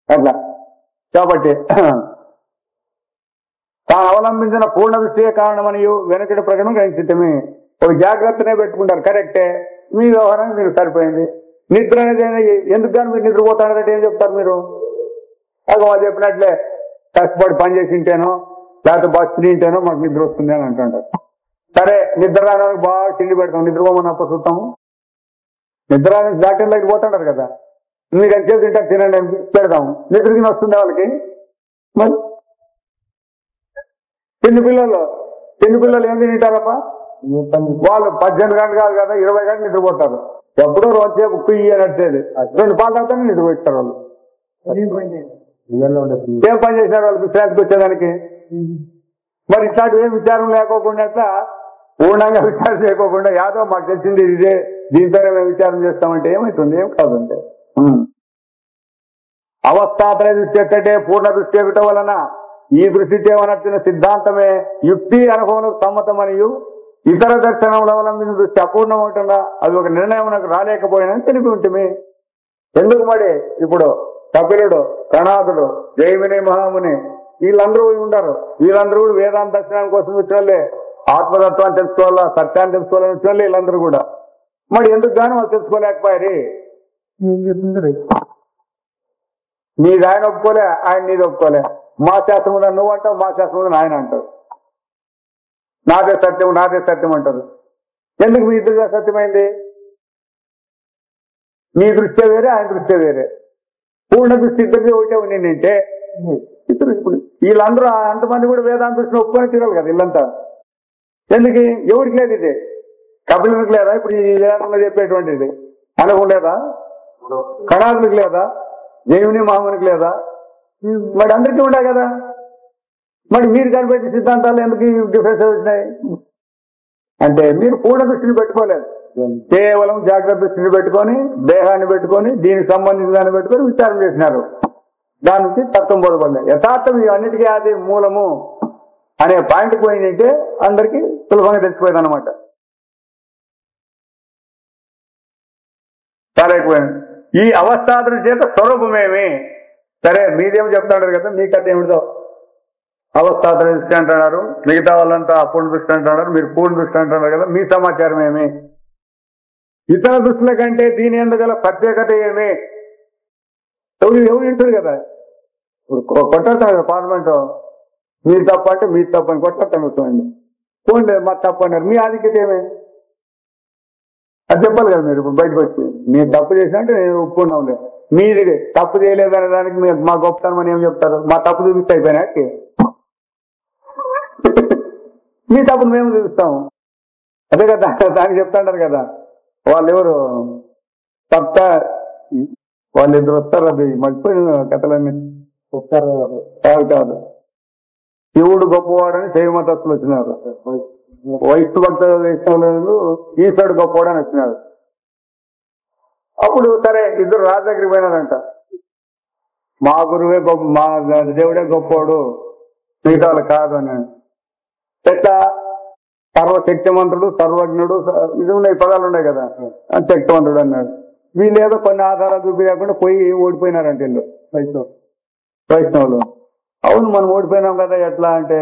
అట్లా కాబట్టి తాను అవలంబించిన పూర్ణ దృష్టియే కారణమని వెనకటి ప్రకటన గ్రహించటమే. ఒక జాగ్రత్తనే పెట్టుకుంటారు, కరెక్టే. మీ వ్యవహారానికి మీరు సరిపోయింది. నిద్ర అనేది ఎందుకు కానీ మీరు నిద్రపోతారంటే ఏం చెప్తారు మీరు? అది వాళ్ళు చెప్పినట్లే కష్టపడి పని చేసి ఉంటేనో లేకపోతే బస్సు తింటేనో మాకు నిద్ర వస్తుంది అని అంటుంటారు. సరే, నిద్ర రావడానికి బాగా తిండి పెడతాం, నిద్రపోమని అప్ప చూస్తాము. నిద్ర రానికి డాక్టర్లకి పోతుంటారు కదా, మీరు ఎంతసేపు తింటారు తినండి అని పెడతాము, నిద్రకి వస్తుంది వాళ్ళకి. మరి చిన్న పిల్లలు ఏం తింటారప్ప? వాళ్ళు 18 గంటలు కాదు కదా, 20 గంటలు నిద్రపోతారు. ఎప్పుడో రోజుసేపు కుయ్యి అని వచ్చేది 2 పాలు తాగుతానే నిద్రపోతారు వాళ్ళు. ఏం పని చేసినారు వాళ్ళు విశ్రాంతికి వచ్చేదానికి? మరి ఇట్లాంటివి ఏం విచారం లేకోకుండా అట్లా పూర్ణంగా విచారం చేయకోకుండా యాదో మాకు తెలిసింది ఇదే, దీంతోనే మేము విచారం చేస్తామంటే ఏమవుతుంది? ఏం కాదంటే అవస్థాత్రయ దృష్టి ఎక్కటే పూర్ణ దృష్టి ఎక్కటం వలన ఈ దృష్టి చేయవనర్చిన సిద్ధాంతమే యుక్తి అనుభవం సమ్మతమనియు ఇతర దర్శనముల అవలంబించిన దృష్టి అపూర్ణమవుతుందా అది ఒక నిర్ణయం నాకు రాలేకపోయినా తెలిపి ఉంటుంది. ఎందుకు మరి ఇప్పుడు కపిలుడు, కణాదుడు, జైమిని, మహాముని వీళ్ళందరూ ఉండరు. వీళ్ళందరూ కూడా వేదాంత దర్శనం కోసం వచ్చే ఆత్మతత్వాన్ని తెలుసుకోవాలా, సత్యాన్ని తెలుసుకోవాలని వచ్చే వీళ్ళందరూ కూడా. మరి ఎందుకు కానీ వాళ్ళు తెలుసుకోలేకపోయారు? నీది ఆయన ఒప్పుకోలే, ఆయన నీది ఒప్పుకోలే. మా శాస్త్రం కూడా నువ్వు అంటావు, మా శాస్త్రం కూడా ఆయన అంటారు. నాదే సత్యం అంటారు. ఎందుకు మీ ఇద్దరు సత్యమైంది? మీ దృష్టి వేరే, ఆయన దృష్టి వేరే. పూర్ణ దృష్టి ఇద్దరిది ఒకటే ఉండింటే ఇద్దరు ఇప్పుడు వీళ్ళందరూ అంతమంది కూడా వేదాంత దృష్టిని ఒప్పుకొని తిరగాలి కదా వీళ్ళంతా. ఎందుకు? ఎవరికి లేదు ఇది? కపిలుడికి లేదా? ఇప్పుడు ఈ వేదాంతంలో చెప్పేటువంటిది అనుభవం లేదా? కణాదులకు లేదా? జైవుని మహామునికి లేదా? మరి అందరికీ ఉండాలి కదా. మరి మీరు కనిపెట్టిన సిద్ధాంతాలు ఎందుకు డిఫరెన్స్ వచ్చినాయి అంటే మీరు పూర్ణ దృష్టిని పెట్టుకోలేదు. కేవలం జాగ్రత్త దృష్టిని పెట్టుకొని, దేహాన్ని పెట్టుకొని, దీనికి సంబంధించిన దాన్ని పెట్టుకొని విచారం చేసినారు. దాని నుంచి తత్వం బోధపడినాయి. యథార్థం ఇవన్నిటికీ అది మూలము అనే పాయింట్ పోయిందంటే అందరికీ సులభంగా తెలిసిపోయింది అనమాట. చాలా ఎక్కువైంది. ఈ అవస్థాదృష్టి యొక్క స్వరూపమేమి? సరే మీదేమో చెప్తాడు కదా, మీ కథ ఏమిటో. అవస్థాదృ దృష్టి అంటున్నారు, మిగతా వాళ్ళంతా అపూర్ణ దృష్టి అంటున్నారు, మీరు పూర్ణ దృష్టి అంటున్నారు కదా, మీ సమాచారం ఏమి? ఇతర దృష్టిల కంటే దీని ఎందుగల ప్రత్యేకత ఏమి? ఎవరు ఇంటారు కదా, ఇప్పుడు కొట్టాడుతాను కదా పార్లమెంట్, మీరు తప్ప అంటే మీరు తప్ప అని కొట్టాడుతాను వస్తుంది. ఫోన్ లేదు మా తప్పు అన్నారు, మీ ఆధిక్యత ఏమి? అది చెప్పాలి కదా మీరు. ఇప్పుడు బయటకు వచ్చి మీరు తప్పు చేసినట్టు నేను ఒప్పుకున్నాం లేదు, మీది తప్పు చేయలేదనే దానికి మీరు మా గొప్పతనం అని ఏం చెప్తారు? మా తప్పు చూపిస్తే అయిపోయినా మీ తప్పును మేము చూపిస్తాము. అదే కదా దానికి చెప్తాంటారు కదా, వాళ్ళు ఎవరు తప్ప వాళ్ళు ఇద్దరు వస్తారు, అది మర్చిపోయిన కథలన్నీ వస్తారు కాదు. శివుడు గొప్పవాడని శైవ మతస్థులు వచ్చినారు, వైష్ణు భక్త వైష్ణవులు ఈశ్వరుడు గొప్పవాడని వచ్చినారు. అప్పుడు సరే ఇద్దరు రాజు దగ్గరికి పోయినారంట, మా గురువే గొప్ప, మా దేవుడే గొప్పవాడు, మిగతా వాళ్ళు కాదు అని. ఎట్లా? సర్వశక్తిమంతుడు, సర్వజ్ఞుడు, ఇది ఉన్నాయి పదాలు ఉన్నాయి కదా, శక్తివంతుడు అన్నాడు. వీళ్ళేదో కొన్ని ఆధారాలు చూపించకుండా పోయి ఓడిపోయినారంట వీళ్ళు వైష్ణవులు. అవును మనం ఓడిపోయినాం కదా, ఎట్లా అంటే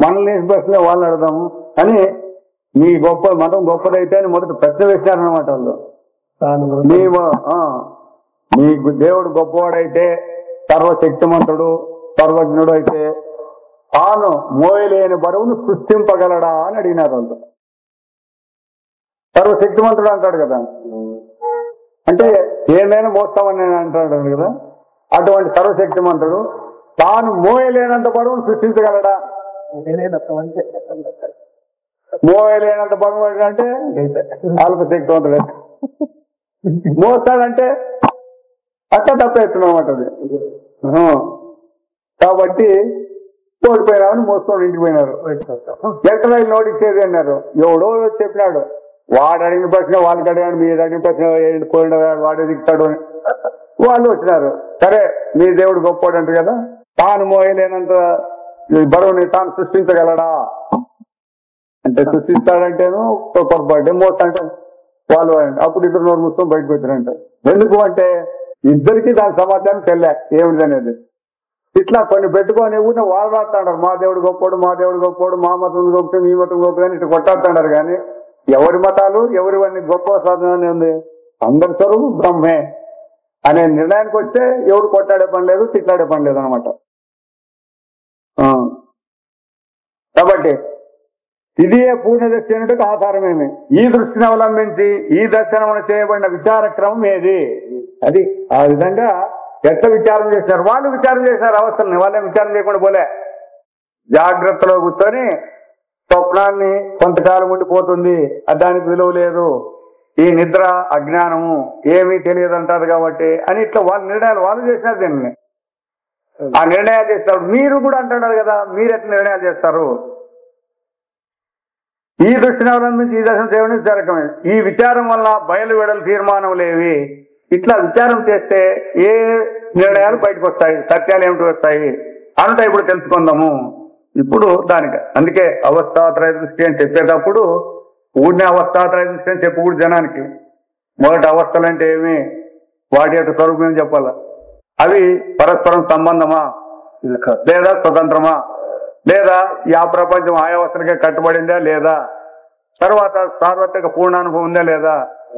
మనల్ని బస్సులో వాళ్ళని అడదాము అని, మీ గొప్ప మతం గొప్పదైతే అని మొదట ప్రశ్న వేసినారనమాట వాళ్ళు. మీ దేవుడు గొప్పవాడైతే, సర్వశక్తిమంతుడు, సర్వజ్ఞుడు అయితే తాను మోయలేని బరువును సృష్టింపగలడా అని అడిగినారు వాళ్ళు. సర్వశక్తిమంతుడు అంటాడు కదా, అంటే ఏమైనా మోస్తామని అంటాడు కదా, అటువంటి సర్వశక్తిమంతుడు తాను మోయలేనంత బరువును సృష్టించగలడా? మోయలేనంత బరువు అంటే అల్పశక్తివంతుడు, మోస్తాడంటే అట్లా తప్పేస్తున్నామాట అది. కాబట్టి ఓడిపోయినామని మోసుకొని ఇంటికి పోయినారు. ఎక్కడ నోటిచ్చేది అన్నారు, ఎవడో చెప్పినాడు, వాడు అడిగిన ప్రశ్న వాళ్ళకి అడిగాడు, మీరు అడిగిన ప్రశ్న కోరిన వాడే దిగుతాడు అని వాళ్ళు వచ్చినారు. సరే మీ దేవుడు గొప్పవాడు అంటారు కదా, తాను మోయలేనంత బరువుని తాను సృష్టించగలడా అంటే, సృష్టిస్తాడంటేను పొరపాటు, మోస్తాంటే వాళ్ళు అప్పుడు ఇద్దరు నోరు మూసుకొని బయటకు వచ్చారంట. ఎందుకు అంటే ఇద్దరికి దాని సమాచారం తెలియ ఏమిటి అనేది. ఇట్లా కొన్ని పెట్టుకొని ఊరిని వాళ్ళు రాస్తాడారు, మా దేవుడు గొప్పవాడు, మా దేవుడు గొప్పవాడు, మా మతం గొప్ప, మీ మతం గొప్ప అని ఇట్లా కొట్టాడుతున్నారు. కానీ ఎవరి మతాలు ఎవరివన్నీ గొప్ప సాధన ఉంది, అందరి స్వరూపం బ్రహ్మే అనే నిర్ణయానికి వస్తే ఎవరు కొట్టాడే పని లేదు, తిట్లాడే పని లేదు అనమాట. కాబట్టి ఇదే పూర్ణ దృష్టి అనేటికి ఆధారమేమి? ఈ దృష్టిని అవలంబించి ఈ దర్శనమును చేయబడిన విచార క్రమం ఏది? అది ఆ విధంగా ఎట్లా విచారం చేశారు? వాళ్ళు విచారం చేశారు అవస్థల్ని, వాళ్ళే విచారం చేయకుండా పోలే. జాగ్రత్తలో కూర్చొని స్వప్నాన్ని కొంతకాలం ఉండిపోతుంది, దానికి విలువ లేదు, ఈ నిద్ర అజ్ఞానము, ఏమీ తెలియదు అంటారు కాబట్టి అని ఇట్లా వాళ్ళ నిర్ణయాలు వాళ్ళు చేసినారు. దీన్ని ఆ నిర్ణయాలు చేస్తారు. మీరు కూడా అంటున్నారు కదా, మీరు ఎట్లా నిర్ణయాలు చేస్తారు? ఈ దృష్టిని అవలంబించి ఈ దర్శనం చేయడం విచారకమే. ఈ విచారం వల్ల బయలు వెడలు తీర్మానములేవి. ఇట్లా విచారం చేస్తే ఏ నిర్ణయాలు బయటకు వస్తాయి, సత్యాలు ఏమిటి వస్తాయి అంతా ఇప్పుడు తెలుసుకుందాము. ఇప్పుడు దానికి అందుకే అవస్థాత్రయ దృష్టి అని చెప్పేటప్పుడు ఊడిన అవస్థాత్రయ దృష్టి అని చెప్పకూడదు జనానికి. మొదటి అవస్థలు అంటే ఏమి, వాటి యొక్క స్వరూపం ఏమి చెప్పాలా? అవి పరస్పరం సంబంధమా లేదా స్వతంత్రమా, లేదా ఆ ప్రపంచం ఆయా అవస్థలకే కట్టుబడిందా లేదా, తర్వాత సార్వత్రిక పూర్ణానుభవం ఉందా లేదా,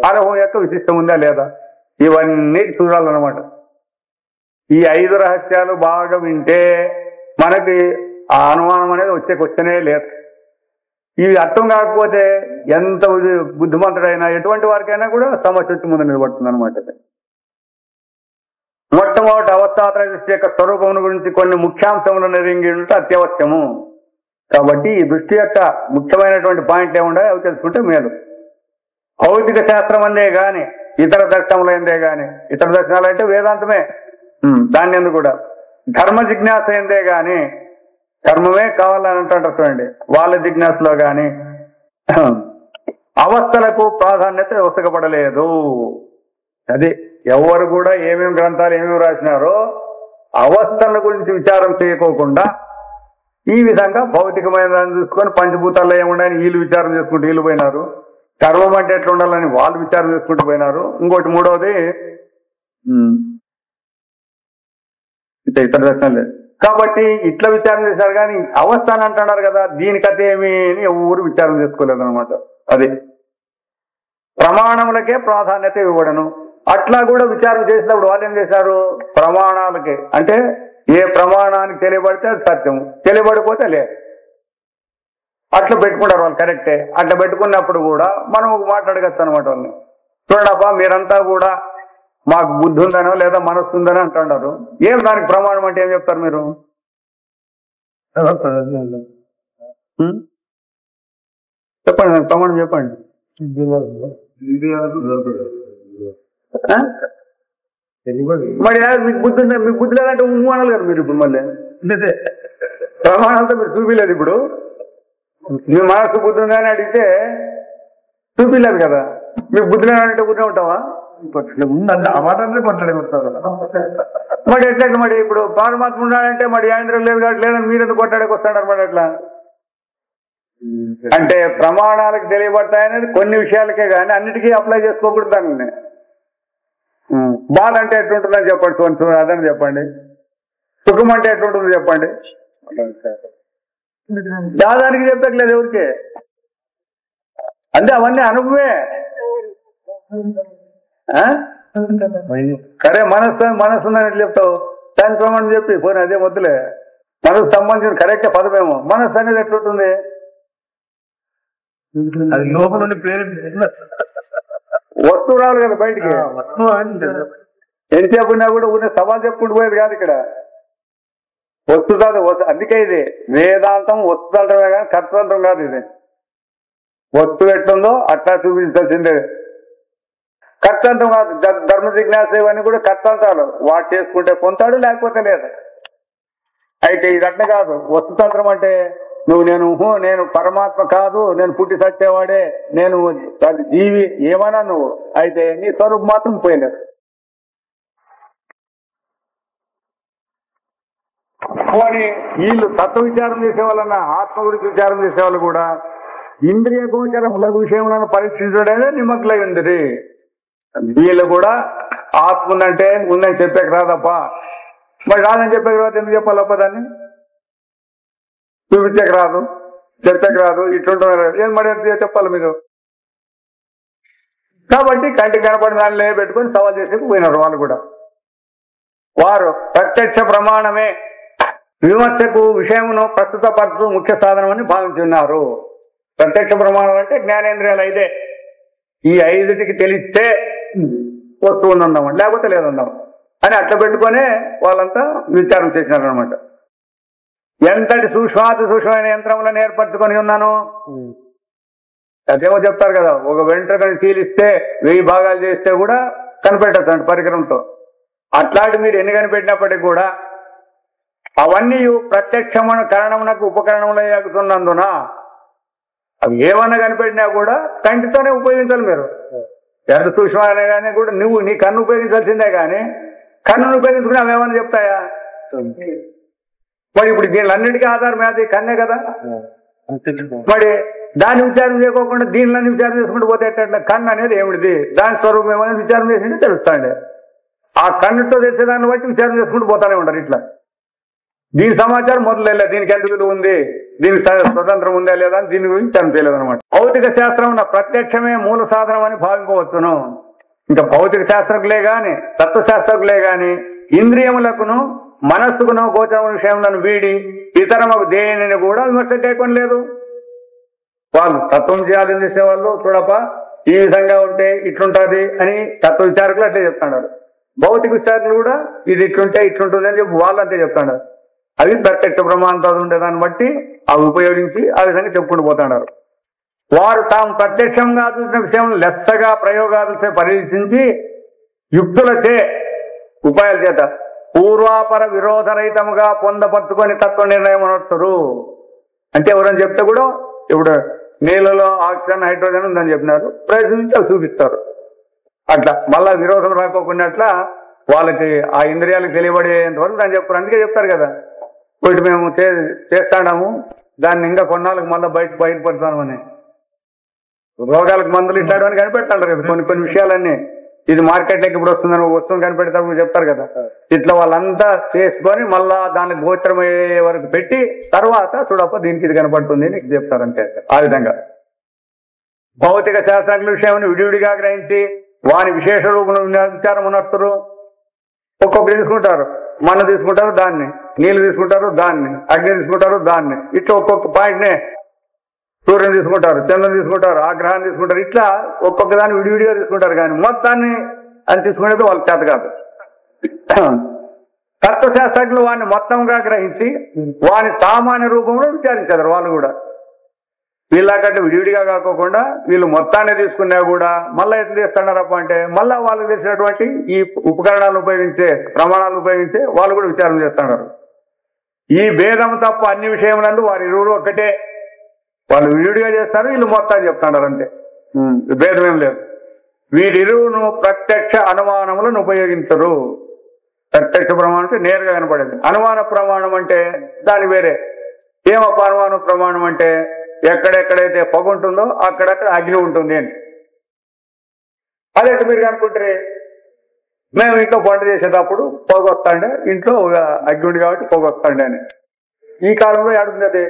అనుభవం యొక్క విశిష్టం ఉందా లేదా, ఇవన్నీ చూడాలన్నమాట. ఈ 5 రహస్యాలు బాగా వింటే మనకి ఆ అనుమానం అనేది వచ్చే క్వశ్చనే లేదు. ఇవి అర్థం కాకపోతే ఎంత బుద్ధిమంతుడైనా ఎటువంటి వారికైనా కూడా సమస్య వచ్చి ముందు నిలబడుతుంది అనమాట. మొట్టమొదటి అవస్థాత్రయ దృష్టి యొక్క స్వరూపం గురించి కొన్ని ముఖ్యాంశములను ఎరింగి ఉంటే అత్యవశ్యము. కాబట్టి ఈ దృష్టి యొక్క ముఖ్యమైనటువంటి పాయింట్ ఏముండే అవి తెలుసుకుంటే మేలు. భౌతిక శాస్త్రం అందే గాని ఇతర దర్శనములైందే గాని, ఇతర దర్శనాలు అంటే వేదాంతమే, దాన్ని ఎందుకు కూడా ధర్మ జిజ్ఞాస అయిందే గాని, ధర్మమే కావాలని అంటుంటారు చూడండి, వాళ్ళ జిజ్ఞాసలో గాని అవస్థలకు ప్రాధాన్యత ఇవ్వకపడలేదు. అది ఎవరు కూడా ఏమేమి గ్రంథాలు ఏమేమి రాసినారో అవస్థల గురించి విచారం చేయకోకుండా ఈ విధంగా భౌతికమైన దాన్ని చూసుకొని పంచభూతాల్లో ఏముండని వీళ్ళు విచారం చేసుకుంటూ వీళ్ళు పోయినారు. కర్మం అంటే ఎట్లా ఉండాలని వాళ్ళు విచారం చేసుకుంటూ పోయినారు. ఇంకోటి మూడవది ఇతర దర్శనం లేదు కాబట్టి ఇట్లా విచారం చేశారు. కానీ అవస్థ అని అంటున్నారు కదా, దీని కథ ఏమి అని ఎవరు విచారం చేసుకోలేదు అనమాట. అది ప్రమాణములకే ప్రాధాన్యత ఇవ్వడను. అట్లా కూడా విచారం చేసినప్పుడు వాళ్ళు ఏం చేశారు, ప్రమాణాలకే అంటే ఏ ప్రమాణానికి తెలియబడితే అది సత్యము, తెలియబడిపోతే లేదు, అట్లా పెట్టుకుంటారు వాళ్ళు. కరెక్టే. అట్లా పెట్టుకున్నప్పుడు కూడా మనం ఒక మాట అడగచ్చు అనమాట వాళ్ళని, చూడప్పా మీరంతా కూడా మాకు బుద్ధి ఉందనో లేదా మనస్సు ఉందని అంటున్నారు, ఏం దానికి ప్రమాణం అంటే ఏం చెప్తారు మీరు? చెప్పండి, దానికి ప్రమాణం చెప్పండి. మరి మీకు బుద్ధి ఉందా? మీకు బుద్ధి లేదంటే అనాలి కదా మీరు. ఇప్పుడు మళ్ళీ ప్రమాణాలతో మీరు చూపిలేదు. ఇప్పుడు మీ మనసు బుద్ధి ఉందా అని అడిగితే చూపిలేదు కదా. మీకు బుద్ధి లేదంటే బుద్ధి ఉంటావా? మరి ఎట్లా మరి ఇప్పుడు పరమాత్మ ఉన్నాడంటే మరి ఆంధ్రం లేదు కాబట్టి లేదని మీరెందుకు కొట్టాడికి వస్తాడు మరి ఎట్లా అంటే ప్రమాణాలకు తెలియబడతాయనేది కొన్ని విషయాలకే కానీ అన్నిటికీ అప్లై చేసుకోకూడదు. దాన్ని బాధ అంటే ఎట్లుంటుందని చెప్పండి, అదని చెప్పండి. సుఖం అంటే ఎట్లుంటుందో చెప్పండి. దాదానికి చెప్పట్లేదు ఎవరికి. అంటే అవన్నీ అనుభవే. సరే మనస్సు ఉందని ఎట్లా చెప్తావు? దాని ప్రమాణం చెప్పి పోనీ అదే వద్దులే. మనకు సంబంధించిన కరెక్ట్ పదమేమో. మనస్సు అనేది ఎట్లుంటుంది? అది లోపల నుండి ప్రేరేపించిన వస్తువు రావాలి కదా బయటికి. ఎంతసేపు ఉన్నా కూడా ఉన్న సవాల్ చెప్పుకుంటూ పోయేది కాదు ఇక్కడ. వస్తు కాదు. అందుకే ఇది వేదాంతం వస్తుతంత్రమే కానీ కర్తృతంత్రం కాదు. ఇది వస్తువు ఎట్లుందో అట్లా చూపించాల్సిందే. కర్తంత్రం కాదు. ధర్మ జిజ్ఞాస ఇవన్నీ కూడా కర్తంత్రాలు. వాడు చేసుకుంటే పొంతాడు, లేకపోతే లేదు. అయితే ఇది అట్లా కాదు. వస్తుతంత్రం అంటే నేను పరమాత్మ కాదు, నేను పుట్టి సచ్చేవాడే, నేను జీవి ఏమన్నా నువ్వు, అయితే నీ స్వరూపం మాత్రం పోయలేదు. పోనీ వీళ్ళు తత్వ విచారం చేసేవాళ్ళన్నా ఆత్మ గురించి విచారం చేసేవాళ్ళు కూడా ఇంద్రియ గోచరముల విషయములను పరీక్షించడమే నిమగ్నై ఉంది. వీళ్ళు కూడా ఆత్మ ఉందంటే ఉందని చెప్పాక రాదప్పా. మరి రాదని చెప్పాక రాదు ఎందుకు చెప్పాలప్ప? దాన్ని చూపించాక రాదు, చెప్పాక రాదు, ఇట్లుంటున్నారు. ఏం మరి చెప్పాలి మీరు? కాబట్టి కంటికి కనపడిన దాన్ని పెట్టుకొని సవాల్ చేసేకి పోయినారు వాళ్ళు కూడా. వారు ప్రత్యక్ష ప్రమాణమే విమర్శకు విషయమును ప్రస్తుతపరచు ముఖ్య సాధనమని భావించున్నారు. ప్రత్యక్ష ప్రమాణం అంటే జ్ఞానేంద్రియాలు అయితే ఈ ఐదుటికి తెలిస్తే వస్తువు ఉందాం, లేకపోతే లేదుందాం అని అట్లా పెట్టుకొనే వాళ్ళంతా విచారం చేసినారు అనమాట. ఎంతటి సూక్ష్మాతి సూక్ష్మమైన యంత్రములను ఏర్పరచుకొని ఉన్నాను. అదేమో చెప్తారు కదా, ఒక వెంట్రుకని చీలిస్తే 1000 భాగాలు చేస్తే కూడా కనిపెట్టచ్చు అంట పరికరంతో. అట్లాంటి మీరు ఎన్ని కనిపెట్టినప్పటికీ కూడా అవన్నీ ప్రత్యక్షమైన కారణమునకు ఉపకరణములు ఎక్కుతున్నందున అవి ఏమన్నా కనిపెట్టినా కూడా కంటితోనే ఉపయోగించాలి మీరు. ఎంత సూక్ష్మమైనా కానీ కూడా నువ్వు నీ కన్ను ఉపయోగించాల్సిందే కానీ కన్నును ఉపయోగించుకుని అవి ఏమన్నా చెప్తాయా? మరి ఇప్పుడు దీనిలన్నిటికీ ఆధారం అది కన్నే కదా. మరి దాన్ని విచారం చేయకోకుండా దీనిలన్నీ విచారం చేసుకుంటూ పోతే ఎట్లా? కన్ను అనేది ఏమిటిది, దాని స్వరూపం ఏమనేది విచారం చేసింటే తెలుస్తాండి. ఆ కన్నుతో తెచ్చేదాన్ని బట్టి విచారం చేసుకుంటూ పోతానే ఉంటారు. ఇట్లా దీని సమాచారం మొదలెళ్ళే, దీనికి ఎంత విలువ ఉంది, దీనికి స్వతంత్రం ఉందా లేదా అని దీని గురించి తెలియదు అనమాట. భౌతిక శాస్త్రం ప్రత్యక్షమే మూల సాధనం అని భావించవచ్చును. ఇంకా భౌతిక శాస్త్రకులే గాని తత్వశాస్త్రకులే గాని ఇంద్రియములకును మనస్సుకును గోచర విషయములను వీడి ఇతరమకు దేనిని కూడా విమర్శ చేయకొని లేదు. వాళ్ళు తత్వం చేయాలని చేసేవాళ్ళు చూడప ఈ విధంగా ఉంటే ఇట్లుంటది అని తత్వ విచారకులు అట్లే చెప్తున్నారు. భౌతిక విచారకులు కూడా ఇది ఇట్లుంటే ఇట్లుంటుంది అని చెప్పి వాళ్ళు అంతే చెప్తున్నారు. అవి ప్రత్యక్ష ప్రమాణంతో ఉండేదాన్ని బట్టి అవి ఉపయోగించి ఆ విధంగా చెప్పుకుంటూ పోతున్నారు. వారు తాము ప్రత్యక్షంగా చూసిన విషయం లెస్సగా ప్రయోగాలచే పరీక్షించి యుక్తులచే ఉపాయాల చేత పూర్వాపర విరోధరహితముగా పొందపరుచుకొని తత్వ నిర్ణయం అనొస్తారు. అంటే ఎవరని చెప్తే కూడా ఇప్పుడు నీళ్ళలో ఆక్సిజన్ హైడ్రోజన్ ఉందని చెప్పినారు, ప్రయత్నించి అవి చూపిస్తారు. అట్లా మళ్ళా విరోధం రాకోకుండా వాళ్ళకి ఆ ఇంద్రియాలకు తెలియబడేంత వరకు దాన్ని చెప్తారు. అందుకే చెప్తారు కదా, వీటి మేము చేస్తాము దాన్ని ఇంకా కొన్నాళ్ళకి మళ్ళీ బయటపడతామని. రోగాలకు మందులు ఇట్లాంటివన్నీ కనిపెట్టారు కదా కొన్ని విషయాలన్నీ. ఇది మార్కెట్లోకి ఇప్పుడు వస్తుందని వస్తువుని కనిపెడతారు చెప్తారు కదా. ఇట్లా వాళ్ళంతా చేసుకొని మళ్ళా దానికి గోచరమయ్యే వరకు పెట్టి తర్వాత చూడప్ప దీనికి ఇది కనపడుతుంది నీకు చెప్తారంటే ఆ విధంగా భౌతిక శాస్త్రజ్ఞ విషయాన్ని విడివిడిగా గ్రహించి వాని విశేష రూపంలో విచారం ఉన్నట్టురు. ఒక్కొక్కరు తీసుకుంటారు, మన్ను తీసుకుంటారు దాన్ని, నీళ్లు తీసుకుంటారు దాన్ని, అగ్ని తీసుకుంటారు దాన్ని, ఇట్లా ఒక్కొక్క పాయింట్నే సూర్యుని తీసుకుంటారు, చంద్రుని తీసుకుంటారు, ఆ గ్రహాన్ని తీసుకుంటారు. ఇట్లా ఒక్కొక్క దాన్ని విడివిడిగా తీసుకుంటారు. కానీ మొత్తాన్ని అని తీసుకునేది వాళ్ళకి చేత కాదు. తత్వశాస్త్రజ్ఞులు వాడిని మొత్తంగా గ్రహించి వాని సామాన్య రూపంలో విచారించారు. వాళ్ళు కూడా వీళ్ళకంటే విడివిడిగా కాకోకుండా వీళ్ళు మొత్తాన్ని తీసుకున్నా కూడా మళ్ళీ ఎట్లా చేస్తున్నారప్ప అంటే మళ్ళా వాళ్ళకి తెలిసినటువంటి ఈ ఉపకరణాలను ఉపయోగించే ప్రమాణాలను ఉపయోగించే వాళ్ళు కూడా విచారం చేస్తున్నారు. ఈ భేదం తప్ప అన్ని విషయములందు వారి ఇరువురు ఒక్కటే. వాళ్ళు విడివిడిగా చేస్తారు, వీళ్ళు మొత్తాన్ని చెప్తున్నారు అంతే. భేదం ఏం లేదు. వీరిరువును ప్రత్యక్ష అనుమానములను ఉపయోగించరు. ప్రత్యక్ష ప్రమాణం అంటే నేరుగా కనపడేది. అనుమాన ప్రమాణం అంటే దాని వేరే. ఏమప్ప అనుమాన ప్రమాణం అంటే ఎక్కడెక్కడైతే పొగ ఉంటుందో అక్కడక్కడ అగ్ని ఉంటుంది అని. అదైతే మీరు అనుకుంటే మేము ఇంట్లో వంట చేసేటప్పుడు పొగ వస్తాండే, ఇంట్లో అగ్ని ఉంది కాబట్టి పొగ వస్తాండే అని. ఈ కాలంలో ఏడుంది అది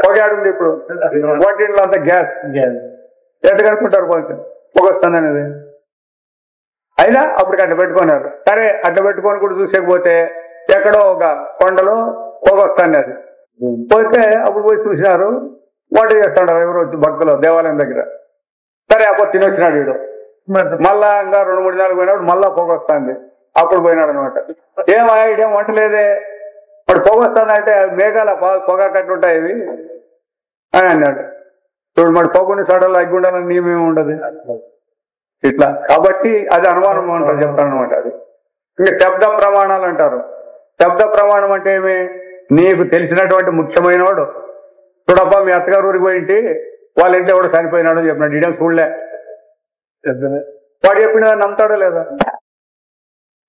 పొగ ఏడుంది. ఇప్పుడు వంటింట్లో అంతా గ్యాస్ ఎట్ట కనుక్కుంటారు పొగ వస్తుంది అనేది. అయినా అప్పటికి అడ్డ పెట్టుకున్నారు. సరే అడ్డ పెట్టుకొని కూడా చూసేకపోతే ఎక్కడో ఒక కొండలో పొగ వస్తుంది అది. పోతే అప్పుడు పోయి చూసినారు, వంట చేస్తాడు ఎవరు వచ్చి భక్తులు దేవాలయం దగ్గర. సరే అప్పుడు తినొచ్చినాడు వీడు. మళ్ళా ఇంకా 2-3 నెలలు పోయినప్పుడు మళ్ళా పొగ వస్తుంది. అప్పుడు పోయినాడు అనమాట. ఏం వంట లేదే, వాడు పొగ వస్తుంది అంటే మేఘాల పొగ కట్టుంటాయి ఇవి అని అన్నాడు. చూడు మరి పొగని సడలు అగ్గి ఉండాలని నియమేమి ఉండదు ఇట్లా. కాబట్టి అది అనుమానం అంటారు చెప్తాను అనమాట. అది ఇంకా శబ్ద ప్రమాణాలు అంటారు. శబ్ద ప్రమాణం అంటే ఏమి, నీకు తెలిసినటువంటి ముఖ్యమైన వాడు చూడబ్బా మీ అత్తగారు ఊరికి పోయింటి వాళ్ళ ఇంటి ఎవడు చనిపోయినాడు అని చెప్పినాడు. ఇదేం చూడలే, వాడు చెప్పిన నమ్ముతాడో లేదా,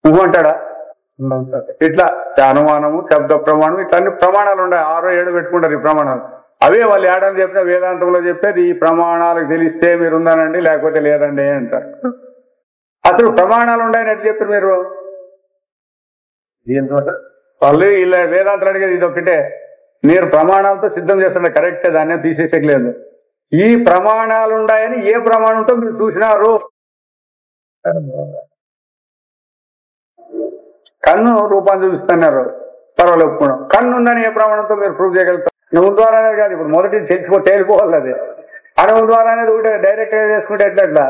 నువ్వు అంటాడా? ఇట్లా అనుమానము శబ్ద ప్రమాణం ఇట్లా అన్ని ప్రమాణాలు ఉన్నాయి. 6-7 పెట్టుకుంటారు ఈ ప్రమాణాలు. అవే వాళ్ళు ఏడని చెప్పిన వేదాంతంలో చెప్పేది ఈ ప్రమాణాలకు తెలిస్తే మీరు ఉందానండి లేకపోతే లేదండి అంటారు. అసలు ప్రమాణాలు ఉన్నాయని ఎట్లా చెప్పారు మీరు? వాళ్ళు ఇలా వేదాంతాలు అడిగేది ఇది ఒకటే. మీరు ప్రమాణాలతో సిద్ధం చేస్తున్న కరెక్టే, దాన్ని తీసేసేయలేదు. ఈ ప్రమాణాలు ఉన్నాయని ఏ ప్రమాణంతో మీరు చూసినారు? కన్ను రూపాన్ని చూపిస్తున్నారు, పర్వాలేదు ఒప్పుకోవడం. కన్ను ఉందని ఏ ప్రమాణంతో మీరు ప్రూవ్ చేయగలుగుతారు? నువ్వు ద్వారానే కాదు, ఇప్పుడు మొదటి తేలిపోవాలి. అది అనుభవం ద్వారా అనేది ఒకటి డైరెక్ట్ గా చేసుకుంటే ఎట్లా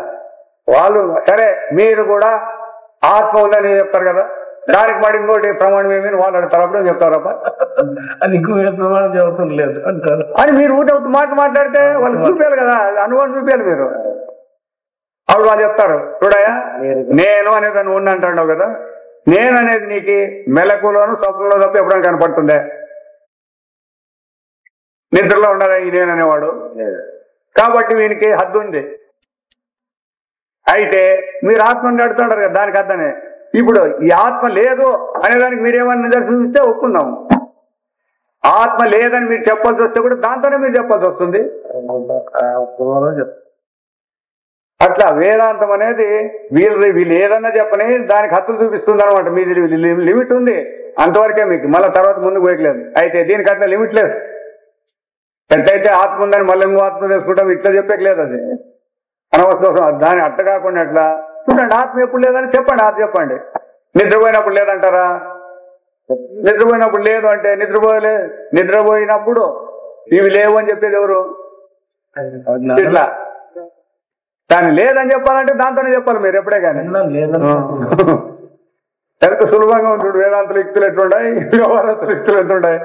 వాళ్ళు. సరే మీరు కూడా ఆత్మ ఉందని చెప్తారు కదా, దానికి మరి ఇంకోటి ప్రమాణం ఏమి వాళ్ళు అడుగుతారు. అప్పుడు చెప్తారప్ప అది ఇంకో ప్రమాణం అవసరం లేదు అంటారు అని మీరు ఊట మాట్లాడితే వాళ్ళు చూపించాలి కదా, అనుభవం చూపించాలి మీరు. అప్పుడు వాళ్ళు చెప్తారు చూడయా నేను అనేది నువ్వు ఉన్న అంటాడు కదా, నేను అనేది నీకు మెలకులోను స్వప్నంలో తప్ప ఎప్పుడైనా కనపడుతుందే? నిద్రలో ఉండదా ఈ నేను అనేవాడు? కాబట్టి వీనికి హద్దు ఉంది. అయితే మీరు ఆత్మని అడుగుతుంటారు కదా, దానికి అర్థమే. ఇప్పుడు ఈ ఆత్మ లేదు అనేదానికి మీరేమన్నా నిదర్శనం ఇస్తే ఒప్పుకుందాం. ఆత్మ లేదని మీరు చెప్పాల్సి వస్తే కూడా దాంతోనే మీరు చెప్పాల్సి వస్తుంది. అట్లా వేదాంతం అనేది వీళ్ళు ఏదన్నా చెప్పని దానికి హత్తులు చూపిస్తుంది అనమాట. మీది లిమిట్ ఉంది అంతవరకే మీకు, మళ్ళీ తర్వాత ముందుకు పోయట్లేదు. అయితే దీనికి అట్లా లిమిట్లెస్. ఎట్లయితే ఆత్మ ఉందని మళ్ళీ ఇంకో ఆత్మ చేసుకుంటాం ఇట్లా చెప్పేయలేదు. అది అనవసరం. దాని అట్ట కాకుండా ఎట్లా చూడండి, ఆత్మ ఎప్పుడు లేదని చెప్పండి. ఆత్మ చెప్పండి. నిద్రపోయినప్పుడు లేదంటారా? నిద్రపోయినప్పుడు లేదు అంటే నిద్రపోయినప్పుడు ఇవి లేవు అని చెప్పేది ఎవరు? ఇట్లా దాన్ని లేదని చెప్పాలంటే దాంతోనే చెప్పాలి మీరు ఎప్పుడే కానీ. ఎంత సులభంగా ఉంటుంది. వేదాంతుల యుక్తులు ఎట్లుంటాయి, వ్యవహారస్తుల యుక్తులు ఎట్లుంటాయి.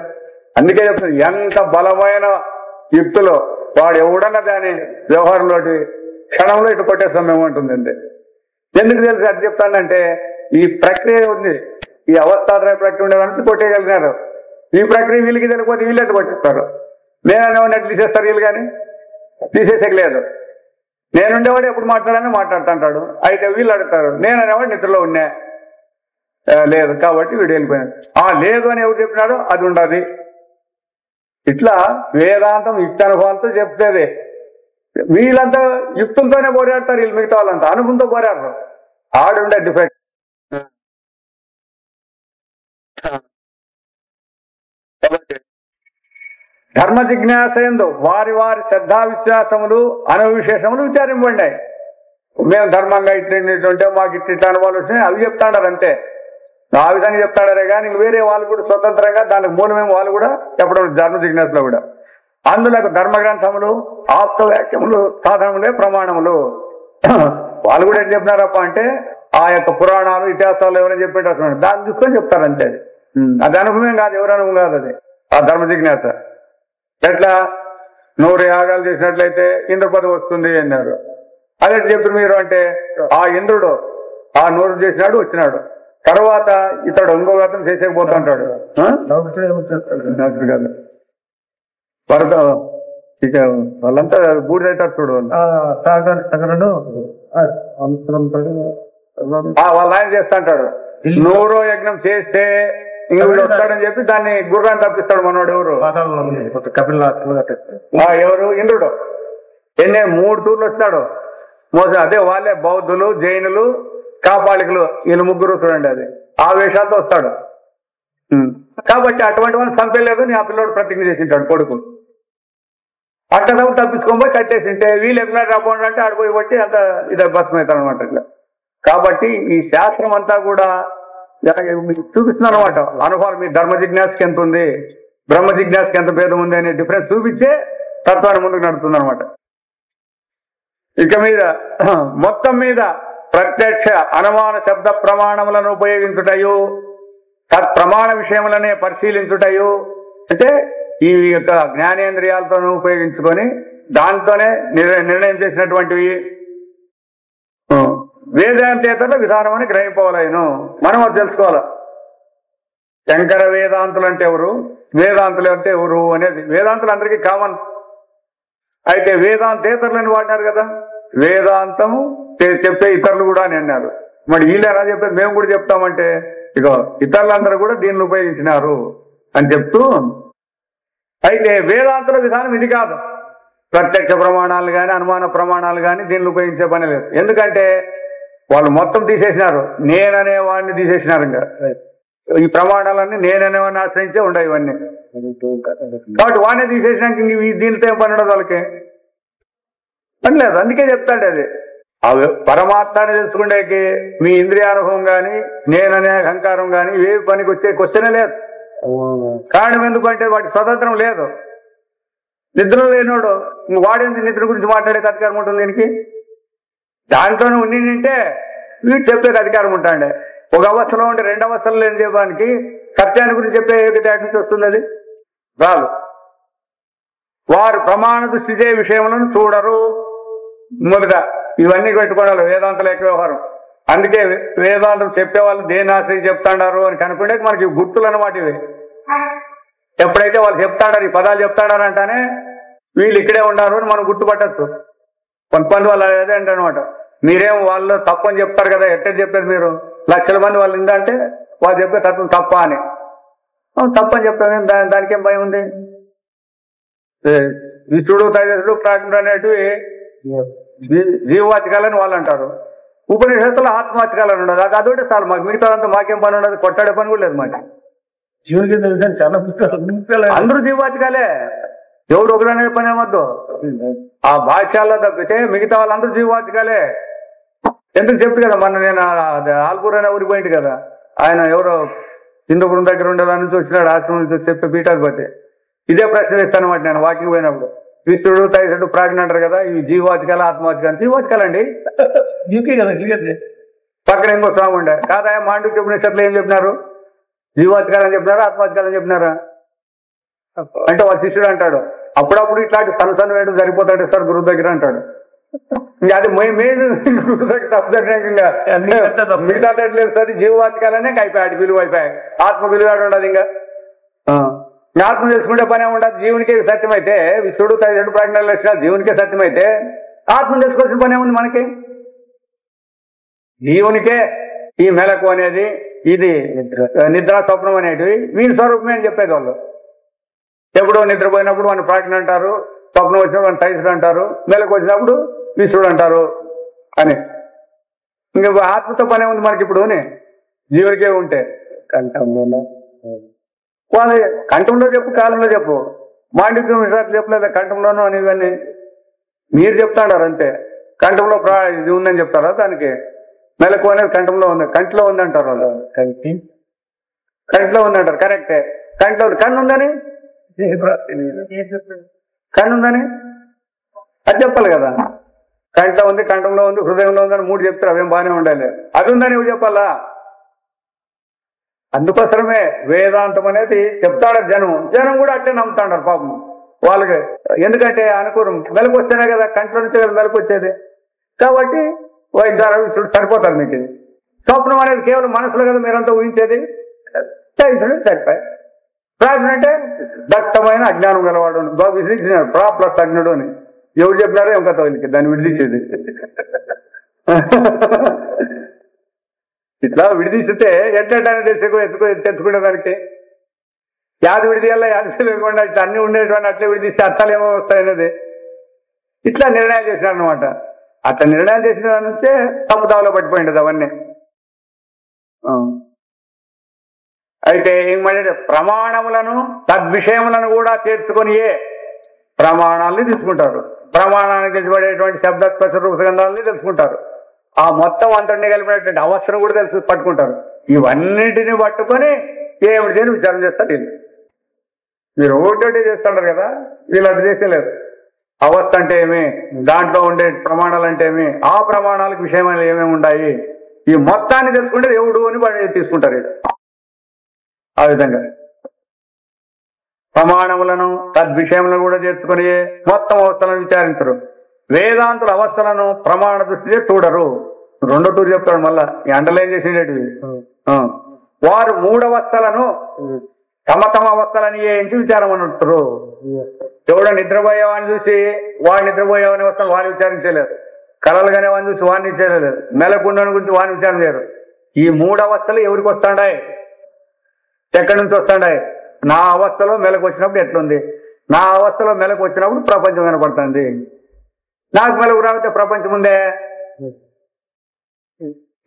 అందుకే చెప్తుంది ఎంత బలమైన యుక్తులు వాడు ఎవడన్నా దాని వ్యవహారంలోటి క్షణంలో ఇటు కొట్టేస్తాం ఏమంటుంది అంతే. ఎందుకు తెలుసు అది చెప్తానంటే ఈ ప్రక్రియ ఉంది, ఈ అవస్థాత్రయ ప్రక్రియ ఉండేదానికి కొట్టేయగలిగినారు. ఈ ప్రక్రియ వీళ్ళకి తెలియకపోతే వీళ్ళు ఎట్టు కొట్టిస్తారు? నేనేమన్నా తీసేస్తారు వీళ్ళు, కానీ తీసేసేయలేదు. నేనుండేవాడు ఎప్పుడు మాట్లాడుతుంటాడు. అయితే వీళ్ళు అడుగుతారు నేననేవాడు నిద్రలో ఉన్నా లేదు కాబట్టి వీడు వెళ్ళిపోయాడు. లేదు అని ఎవరు చెప్పినాడు అది ఉండదు. ఇట్లా వేదాంతం యుక్త అనుభవాలతో చెప్తుంది. వీళ్ళంతా యుక్తంతోనే పోరాడతారు, వీళ్ళు మిగతా వాళ్ళంతా అనుభవంతో పోరాడరు. ఆడుండే డిఫెక్ట్. ధర్మ జిజ్ఞాస ఎందు వారి వారి శ్రద్ధా విశ్వాసములు అనుభవ విశేషములు విచారింపండాయి. మేము ధర్మంగా ఇట్లంటే మాకు ఇట్లా అనుభవాలు వచ్చినాయి అవి చెప్తాడారు అంతే. ఆ విధంగా చెప్తాడారే కానీ వేరే వాళ్ళు కూడా స్వతంత్రంగా దానికి మూలమేమో వాళ్ళు కూడా చెప్పడం ధర్మ జిజ్ఞాసలో కూడా. అందులో ధర్మ గ్రంథములు ఆప్త వాక్యములు సాధనములే ప్రమాణములు. వాళ్ళు కూడా ఏం చెప్పినారప్ప అంటే ఆ యొక్క పురాణాలు ఇతిహాసాలు ఎవరైనా చెప్పేటట్టు దాన్ని చూసుకొని చెప్తారు అంతే. అది అనుభవం కాదు, ఎవరి అనుభవం కాదు అది ఆ ధర్మ జిజ్ఞాస. ఎట్లా 100 యాగాలు చేసినట్లయితే ఇంద్ర పదవి వస్తుంది అన్నారు. అదే చెప్పారు మీరు అంటే ఆ ఇంద్రుడు ఆ 100 చేసినాడు వచ్చినాడు, తర్వాత ఇతడు ఇంకో అతను చేసేకపోతుంటాడు. కాదు వరద ఇక వాళ్ళంతా బూడిదైతారు చూడు. వాళ్ళు ఆయన చేస్తాంటాడు 100 యజ్ఞం చేస్తే ఇంకొకటి వస్తాడని చెప్పి దాన్ని గుర్రాన్ని తప్పిస్తాడు మనోడు. ఎవరు ఎవరు ఇంద్రుడు. 3 తూర్లు వస్తాడు మోస. అదే వాళ్ళే బౌద్ధులు, జైనులు, కాపాళికులు, వీళ్ళు ముగ్గురు చూడండి. అది ఆ వేషాలతో వస్తాడు. కాబట్టి అటువంటి వాళ్ళని చంపేలేదు నీ ఆ పిల్లోడు ప్రతిజ్ఞ చేసింటాడు కొడుకు. అక్కడ తప్పించుకోబోయి కట్టేసింటే వీళ్ళు ఎక్కడ రాబోండి అంటే ఆడిపోయి బట్టి అంత ఇది భస్మవుతారు అనమాట. ఇట్లా కాబట్టి ఈ శాస్త్రం అంతా కూడా మీకు చూపిస్తున్నాను అనమాట. అనుభవాలు మీ ధర్మ జిజ్ఞాసకి ఎంత ఉంది, బ్రహ్మ జిజ్ఞాసకి ఎంత భేదం ఉంది అనే డిఫరెన్స్ చూపించే తత్వాన్ని ముందుకు నడుపుతుంది అనమాట. ఇక మీద మొత్తం మీద ప్రత్యక్ష అనుమాన శబ్ద ప్రమాణములను ఉపయోగించుటయు తత్ప్రమాణ విషయములనే పరిశీలించుటయు అంటే ఈ యొక్క జ్ఞానేంద్రియాలతో ఉపయోగించుకొని దాంతోనే నిర్ణయం చేసినటువంటివి వేదాంతేతర విధానం అని గ్రహింపవలేను. మనం అది తెలుసుకోవాలి. శంకర వేదాంతులు అంటే ఎవరు, వేదాంతులు అంటే ఎవరు అనేది వేదాంతులు అందరికీ కామన్. అయితే వేదాంతేతరులని వాడినారు కదా, వేదాంతము చెప్తే ఇతరులు కూడా అని అన్నారు. మరి వీళ్ళు ఎలా చెప్పేది మేము కూడా చెప్తామంటే ఇగో ఇతరులందరూ కూడా దీన్ని ఉపయోగించినారు అని చెప్తూ, అయితే వేదాంతుల విధానం ఇది కాదు. ప్రత్యక్ష ప్రమాణాలు కానీ అనుమాన ప్రమాణాలు కానీ దీన్ని ఉపయోగించే పని లేదు. ఎందుకంటే వాళ్ళు మొత్తం తీసేసినారు, నేననే వాడిని తీసేసినారు. ఇంకా ఈ ప్రమాణాలన్నీ నేననేవాడిని ఆశ్రయించే ఉండవు ఇవన్నీ. కాబట్టి వాడిని తీసేసినాక దీనితో ఏం పని ఉండదు వాళ్ళకి, పని లేదు. అందుకే చెప్తాండి అది అవి పరమాత్మాన్ని తెలుసుకునేకి మీ ఇంద్రియానుభవం కానీ నేననే అహంకారం కానీ ఏ పనికి వచ్చే క్వశ్చనే లేదు. కారణం ఎందుకంటే వాటికి స్వతంత్రం లేదు. నిద్ర లేనోడు వాడేందుకు నిద్ర గురించి మాట్లాడే అధికారం ఉంటుంది దీనికి? దాంట్లోనే ఉండింటే వీడు చెప్పేది అధికారం ఉంటాండే. ఒక అవస్థలో ఉంటే 2 అవస్థలు లేని చెప్పడానికి సత్యాన్ని గురించి చెప్పే దాటి నుంచి వస్తుంది అది రాదు. వారు ప్రమాణ దృష్టిచే విషయములను చూడరు. మొదట ఇవన్నీ పెట్టుకోవాలి వేదాంత లేక వ్యవహారం. అందుకే వేదాంతం చెప్పేవాళ్ళు దేని ఆశ్రయం చెప్తాడారు అని కనుకుంటే మనకి గుర్తులు అన్నమాట ఇవి. ఎప్పుడైతే వాళ్ళు చెప్తాడారు ఈ పదాలు చెప్తాడారు అంటానే వీళ్ళు ఇక్కడే ఉన్నారు అని మనం గుర్తుపట్టచ్చు. కొంతమంది వాళ్ళు అదే అంటనమాట, మీరేం వాళ్ళు తప్పని చెప్తారు కదా, ఎట్లా చెప్పారు మీరు, లక్షల మంది వాళ్ళు ఇందంటే వాళ్ళు చెప్పే తత్వం తప్ప అని. తప్పని చెప్తాం, దానికేం భయం ఉంది? విష్ణుడు తైజసుడు ప్రాజ్ఞుడు అనేటివి జీవవాచకాలని వాళ్ళు అంటారు. ఉపనిషత్తులో ఆత్మవాచకాలని ఉండదు. అది అదొకటి చాలు మాకు, మిగతాదంతా మాకేం పని ఉండదు, కొట్టాడే పని కూడా లేదు మాకు. జీవునికి తెలుసు చాలా పుస్తకాలు అందరూ జీవవాచకాలే, ఎవరు ఒకరనే పని ఏమద్దు. ఆ భాష్యాల్లో తప్పితే మిగతా వాళ్ళందరూ జీవవాచకాలే. ఎందుకు చెప్పు కదా, మొన్న నేను ఆల్పూర్ అనే ఊరికి పోయింది కదా, ఆయన ఎవరో హిందూపురం దగ్గర ఉండేదాని నుంచి వచ్చినాడు, ఆశ్రమం నుంచి చెప్పే పీఠాధిపతి. ఇదే ప్రశ్న వేస్తానమాట నేను వాకింగ్ పోయినప్పుడు. విష్ణుడు తైజుడు ప్రాజ్ఞ అంటారు కదా, ఇవి జీవవాచకాలు ఆత్మవాచకాలు. జీవవాచకాలండి జీకే కదా క్లియర్. పక్కన ఇంకో స్వామి ఉండే కాదా, మాండూక్య ఉపనిషత్తులు ఏం చెప్పినారు? జీవవాచకాలని చెప్పినారా ఆత్మవాచకాలని చెప్పినారా అంటే వాళ్ళ శిష్యుడు అంటాడు అప్పుడప్పుడు ఇట్లాంటి సన్న వేయడం సరిపోతాడు సార్ గురువు దగ్గర అంటాడు. ఇంకా అది మెయిన్ గురువు దగ్గర తప్పు మిగతా లేదు సార్, జీవవాచకాలనే అయిపోయాడు, విలువ అయిపోయాయి. ఆత్మ విలువాడు ఉండదు. ఇంకా ఆత్మ తెలుసుకుంటే పనే ఉండదు. జీవునికే సత్యమైతే విష్ణుడు తైజుడు ప్రాజ్ఞలు వచ్చిన జీవునికే సత్యమైతే ఆత్మ తెలుసుకోవాల్సిన పనే ఉంది మనకి. జీవునికే ఈ మెలకు అనేది, ఇది నిద్ర స్వప్నం అనేటివి వీని స్వరూపమే అని చెప్పేది వాళ్ళు. ఎప్పుడో నిద్రపోయినప్పుడు మన ప్రాజ్ఞ అంటారు, స్వప్నం వచ్చినప్పుడు టైసుడు అంటారు, మెలకు వచ్చినప్పుడు విశ్రుడు అంటారు అని. ఇంకా ఆత్మతో పనే ఉంది మనకి ఇప్పుడు జీవుడికే ఉంటే. కంఠంలో వాళ్ళ కంఠంలో చెప్పు, కాలంలో చెప్పు. మాండిక్యం విషయాలు చెప్పలేదు కంఠంలోనూ అని, ఇవన్నీ మీరు చెప్తాడారు అంతే. కంఠంలో ఇది ఉందని చెప్తారా దానికి? మెలకు అనేది కంఠంలో ఉంది, కంటిలో ఉంది అంటారు వాళ్ళు. కంటిలో ఉంది అంటారు, కరెక్టే. కంటిలో కన్ను ఉందని, కన్ను ఉందని అది చెప్పాలి కదా. కంట్లో ఉంది, కంఠంలో ఉంది, హృదయంలో ఉందని 3 చెప్తారు, అవేం బాగానే ఉండాలి. అది ఉందని ఎవరు చెప్పాలా? అందుకోసమే వేదాంతం అనేది చెప్తాడు జనం కూడా అట్లే నమ్ముతాడారు పాపం వాళ్ళకి. ఎందుకంటే అనుకూలం మెలకు వస్తేనే కదా, కంట్లో నుంచి కదా మెలకు వచ్చేది. కాబట్టి వైద్యుడు సరిపోతారు మీకు. స్వప్నం అనేది కేవలం మనసులో కదా మీరంతా ఊహించేది. సరిపోయి ప్రాజ్ఞ అంటే దట్టమైన అజ్ఞానం గలవాడు. ప్రా ప్లస్ అజ్ఞుడు అని ఎవరు చెప్పినారో ఏం కథ వీళ్ళకి దాన్ని విడిదీసేది. ఇట్లా విడిదీస్తే ఎట్లనే తెచ్చుకునే దానికి యాది విడిదీయాల యాది లేకుండా ఇట్లా అన్ని ఉండేటువంటి అట్లే విడిదీస్తే అర్థాలు ఏమో వస్తాయనేది ఇట్లా నిర్ణయాలు చేసినారనమాట. అట్లా నిర్ణయాలు చేసిన దాని నుంచే తప్పుదావలో పట్టిపోయింది అవన్నీ. అయితే ఏమంటే ప్రమాణములను తద్విషయములను కూడా చేర్చుకొనియే ప్రమాణాలని తీసుకుంటారు. ప్రమాణానికి తెచ్చిపడేటువంటి శబ్ద స్పర్శ రూపగంధాలని తెలుసుకుంటారు. ఆ మొత్తం అంతటిని కలిపినటువంటి అవస్థను కూడా పట్టుకుంటారు. ఇవన్నిటిని పట్టుకొని ఏమిటి అని విచారం చేస్తారు వీళ్ళు. మీరు ఒకటి చేస్తుంటారు కదా, వీళ్ళు అటు చేసేలేదు. అవస్థ అంటే ఏమి, దాంట్లో ఉండే ప్రమాణాలు అంటే ఏమి, ఆ ప్రమాణాలకు విషయమైన ఏమేమి ఉన్నాయి, ఈ మొత్తాన్ని తెలుసుకుంటే దేవుడు అని తీసుకుంటారు వీళ్ళు. ఆ విధంగా ప్రమాణములను తద్విషయములను కూడా చేర్చుకుని మొత్తం అవస్థలను విచారించరు. వేదాంతుల అవస్థలను ప్రమాణ దృష్టిగా చూడరు. 2 తూరు చెప్తాడు మళ్ళా, ఈ అండర్లైన్ చేసేటివి. వారు 3 అవస్థలను తమ అవస్థలని ఏంచి విచారం అని ఉంటారు. ఎవడో నిద్రపోయేవాడిని చూసి వాడు నిద్రపోయేవాని అవస్థను వాడిని విచారించలేరు. కళలుగానే వాడిని చూసి వాడిని విచారించలేరు. మెలకుండని గురించి వాడిని విచారం చేయరు. ఈ 3 అవస్థలు ఎవరికి వస్తాడాయి, ఎక్కడి నుంచి వస్తాడాయి? నా అవస్థలో మెలకు వచ్చినప్పుడు ఎట్లుంది, నా అవస్థలో మెలకు వచ్చినప్పుడు ప్రపంచం కనపడుతుంది. నాకు మెలకు రాకపోతే ప్రపంచం ఉందే,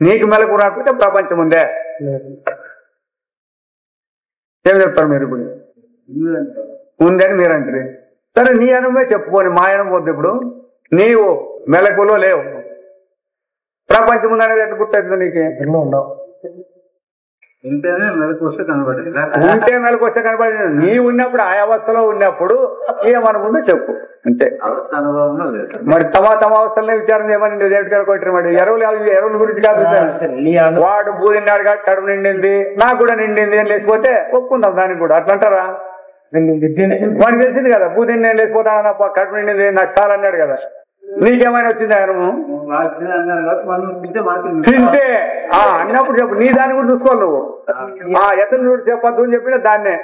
నీకు మెలకు రాకపోతే ప్రపంచం ఉందే. ఏం చెప్తారు మీరు? ఇప్పుడు ఉందని మీరు అంటారు. సరే నీ అనుభవమే చెప్పుకోని మా అనుభవం. ఇప్పుడు నీవు మెలకులో లేవు, ప్రపంచం ఉందనేది ఎట్లా గుర్తవుతుంది నీకు? ఉండవు. ఉంటేనే మెలకు వస్తే కనబడి నీ ఉన్నప్పుడు ఆ అవస్థలో ఉన్నప్పుడు ఏమనుకుందో చెప్పు అంతే. మరి తమ అవస్థలనే విచారం చేయమని దేవుడికి కొట్టారు. మరి ఎరువుల గురించి కాదు, వాడు భూ తిన్నాడు కాబట్టి కడుపు నిండింది, నాకు కూడా నిండింది అని లేచిపోతే ఒప్పుకుందాం దానికి కూడా. అట్లా అంటారా? వాడికి తెలిసింది కదా, భూ తిని నేను లేచిపోతాను, కడుపు నిండింది నాకు చాలా అన్నాడు కదా. నీకేమైనా వచ్చిందా అనుభవం? తింటే అన్నప్పుడు చెప్పు, నీ దాన్ని కూడా చూసుకోవాలి నువ్వు. ఎతను చూడు చెప్పద్దు అని చెప్పిన దాన్నే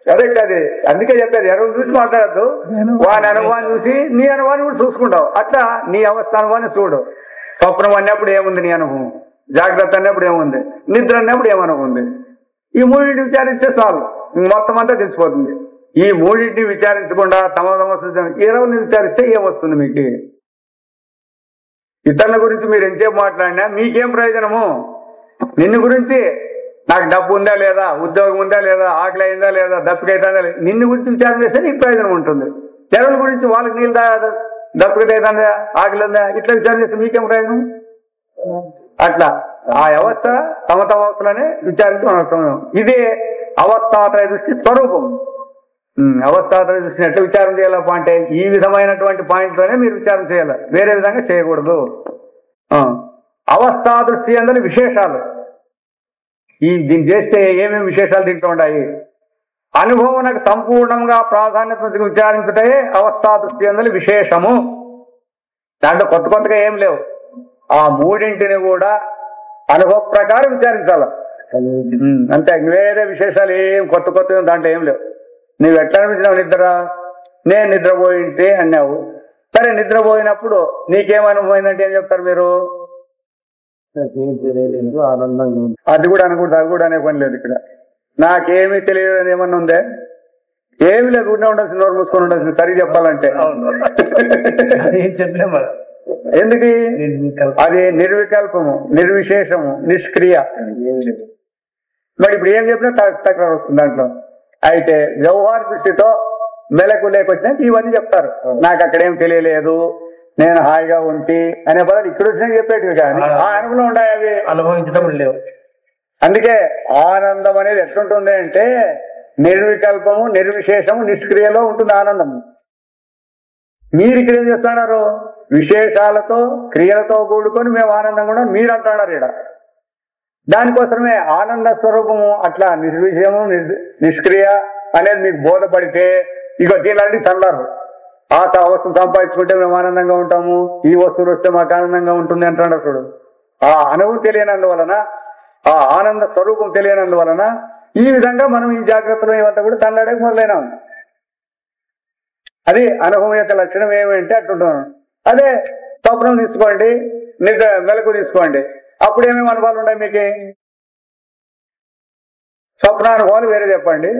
కరెక్ట్. అది అందుకే చెప్పారు, ఎవరు చూసి మాట్లాడద్దు, వాని అనుభవాన్ని చూసి నీ అనుభవాన్ని కూడా చూసుకుంటావు. అట్లా నీ అవస్థ అనుభవాన్ని చూడు. స్వప్నం అన్నప్పుడు ఏముంది నీ అనుభవం, జాగ్రత్త అన్నప్పుడు ఏముంది, నిద్ర అన్నప్పుడు ఏమనుభవం ఉంది. ఈ 3 విచారిస్తే చాలు, మొత్తం అంతా తెలిసిపోతుంది. ఈ 3 విచారించకుండా తమ ఇరవని విచారిస్తే ఏమొస్తుంది మీకు? ఇతరుల గురించి మీరు ఎంతసేపు మాట్లాడినా మీకేం ప్రయోజనము? నిన్ను గురించి నాకు డబ్బు ఉందా లేదా, ఉద్యోగం ఉందా లేదా, ఆకలి అయిందా లేదా, దప్పికైతుందా లేదా, నిన్ను గురించి విచారం చేస్తే నీకు ప్రయోజనం ఉంటుంది. ఇతరుల గురించి వాళ్ళకి నీళ్ళదా, దప్పికైతుందా, ఆకలి ఉందా, ఇట్లా విచారం చేస్తే మీకేం ప్రయోజనం? అట్లా ఆ అవస్థ తమ అవస్థలనే విచారించడం. ఇదే అవస్థాత్రయ దృష్టి స్వరూపం. అవస్థాత్రయ దృష్టిని ఎట్లా విచారం చేయాలప్ప అంటే ఈ విధమైనటువంటి పాయింట్లోనే మీరు విచారం చేయాలి, వేరే విధంగా చేయకూడదు. అవస్థా దృష్టి అందరి విశేషాలు, దీన్ని చేస్తే ఏమేమి విశేషాలు దీంట్లో ఉన్నాయి? అనుభవనకు సంపూర్ణంగా ప్రాధాన్యత విచారించుటే అవస్థా దృష్టి అందరి విశేషము. దాంట్లో కొత్తగా ఏం లేవు. ఆ 3 కూడా అనుభవ ప్రకారం విచారించాల అంతే. వేరే విశేషాలు ఏం కొత్త దాంట్లో ఏం లేవు. నువ్వు ఎట్లా అనిపించినావు? నిద్ర, నేను నిద్రపోయింటే అన్నావు. సరే నిద్రపోయినప్పుడు నీకేమనుభవమైందంటే ఏం చెప్తారు మీరు? ఆనందంగా అది కూడా అనకూడదు, అది కూడా అనే పని లేదు ఇక్కడ. నాకేమీ తెలియదు ఏమన్నా ఉందే? ఏమి లేదు, ఉండే ఉండాల్సింది, నోరు మూసుకొని ఉండాల్సింది సరిగ్గా చెప్పాలంటే. ఏం చెప్పలే మరి. ఎందుకు? అది నిర్వికల్పము, నిర్విశేషము, నిష్క్రియ. మరి ఇప్పుడు ఏం చెప్పినా తక్రారు వస్తుంది దాంట్లో. అయితే వ్యవహార దృష్టితో మెలకు లేకొచ్చినా ఇవన్నీ చెప్తారు. నాకు అక్కడేం తెలియలేదు, నేను హాయిగా ఉంటి అనే పదాలు ఇక్కడ వచ్చినా చెప్పేటివి, కానీ ఆ అనుభవం ఉండాలి, అవి అనుభవించడం లేవు. అందుకే ఆనందం అనేది ఎట్లుంటుంది అంటే నిర్వికల్పము, నిర్విశేషము, నిష్క్రియలో ఉంటుంది ఆనందం. మీరు ఇక్కడ ఏం చేస్తున్నారు? విశేషాలతో క్రియలతో కూడుకొని మేము ఆనందంగా ఉన్నాం మీరు అంటున్నారు ఇక్కడ. దానికోసమే ఆనంద స్వరూపము అట్లా నిర్విషయము, నిష్క్రియ అనేది మీకు బోధపడితే ఇక దీని తన్నారు. ఆ వస్తువు సంపాదించుకుంటే మేము ఆనందంగా ఉంటాము, ఈ వస్తువులు వస్తే మాకు ఆనందంగా ఉంటుంది అంటున్నారు. చూడు, ఆ అనుభవం తెలియనందువలన, ఆ ఆనంద స్వరూపం తెలియనందువలన ఈ విధంగా మనం ఈ జాగ్రత్తలు ఏమంతా కూడా తనలాడక మొదలైనాం. అది అనుభవం యొక్క లక్షణం ఏమంటే అట్లుంటున్నాం. అదే స్వప్నం తీసుకోండి, నిద్ర మెలకు తీసుకోండి, అప్పుడు ఏమేమి అనుభవాలు ఉన్నాయి మీకు? స్వప్నానుభవాలు వేరే చెప్పండి,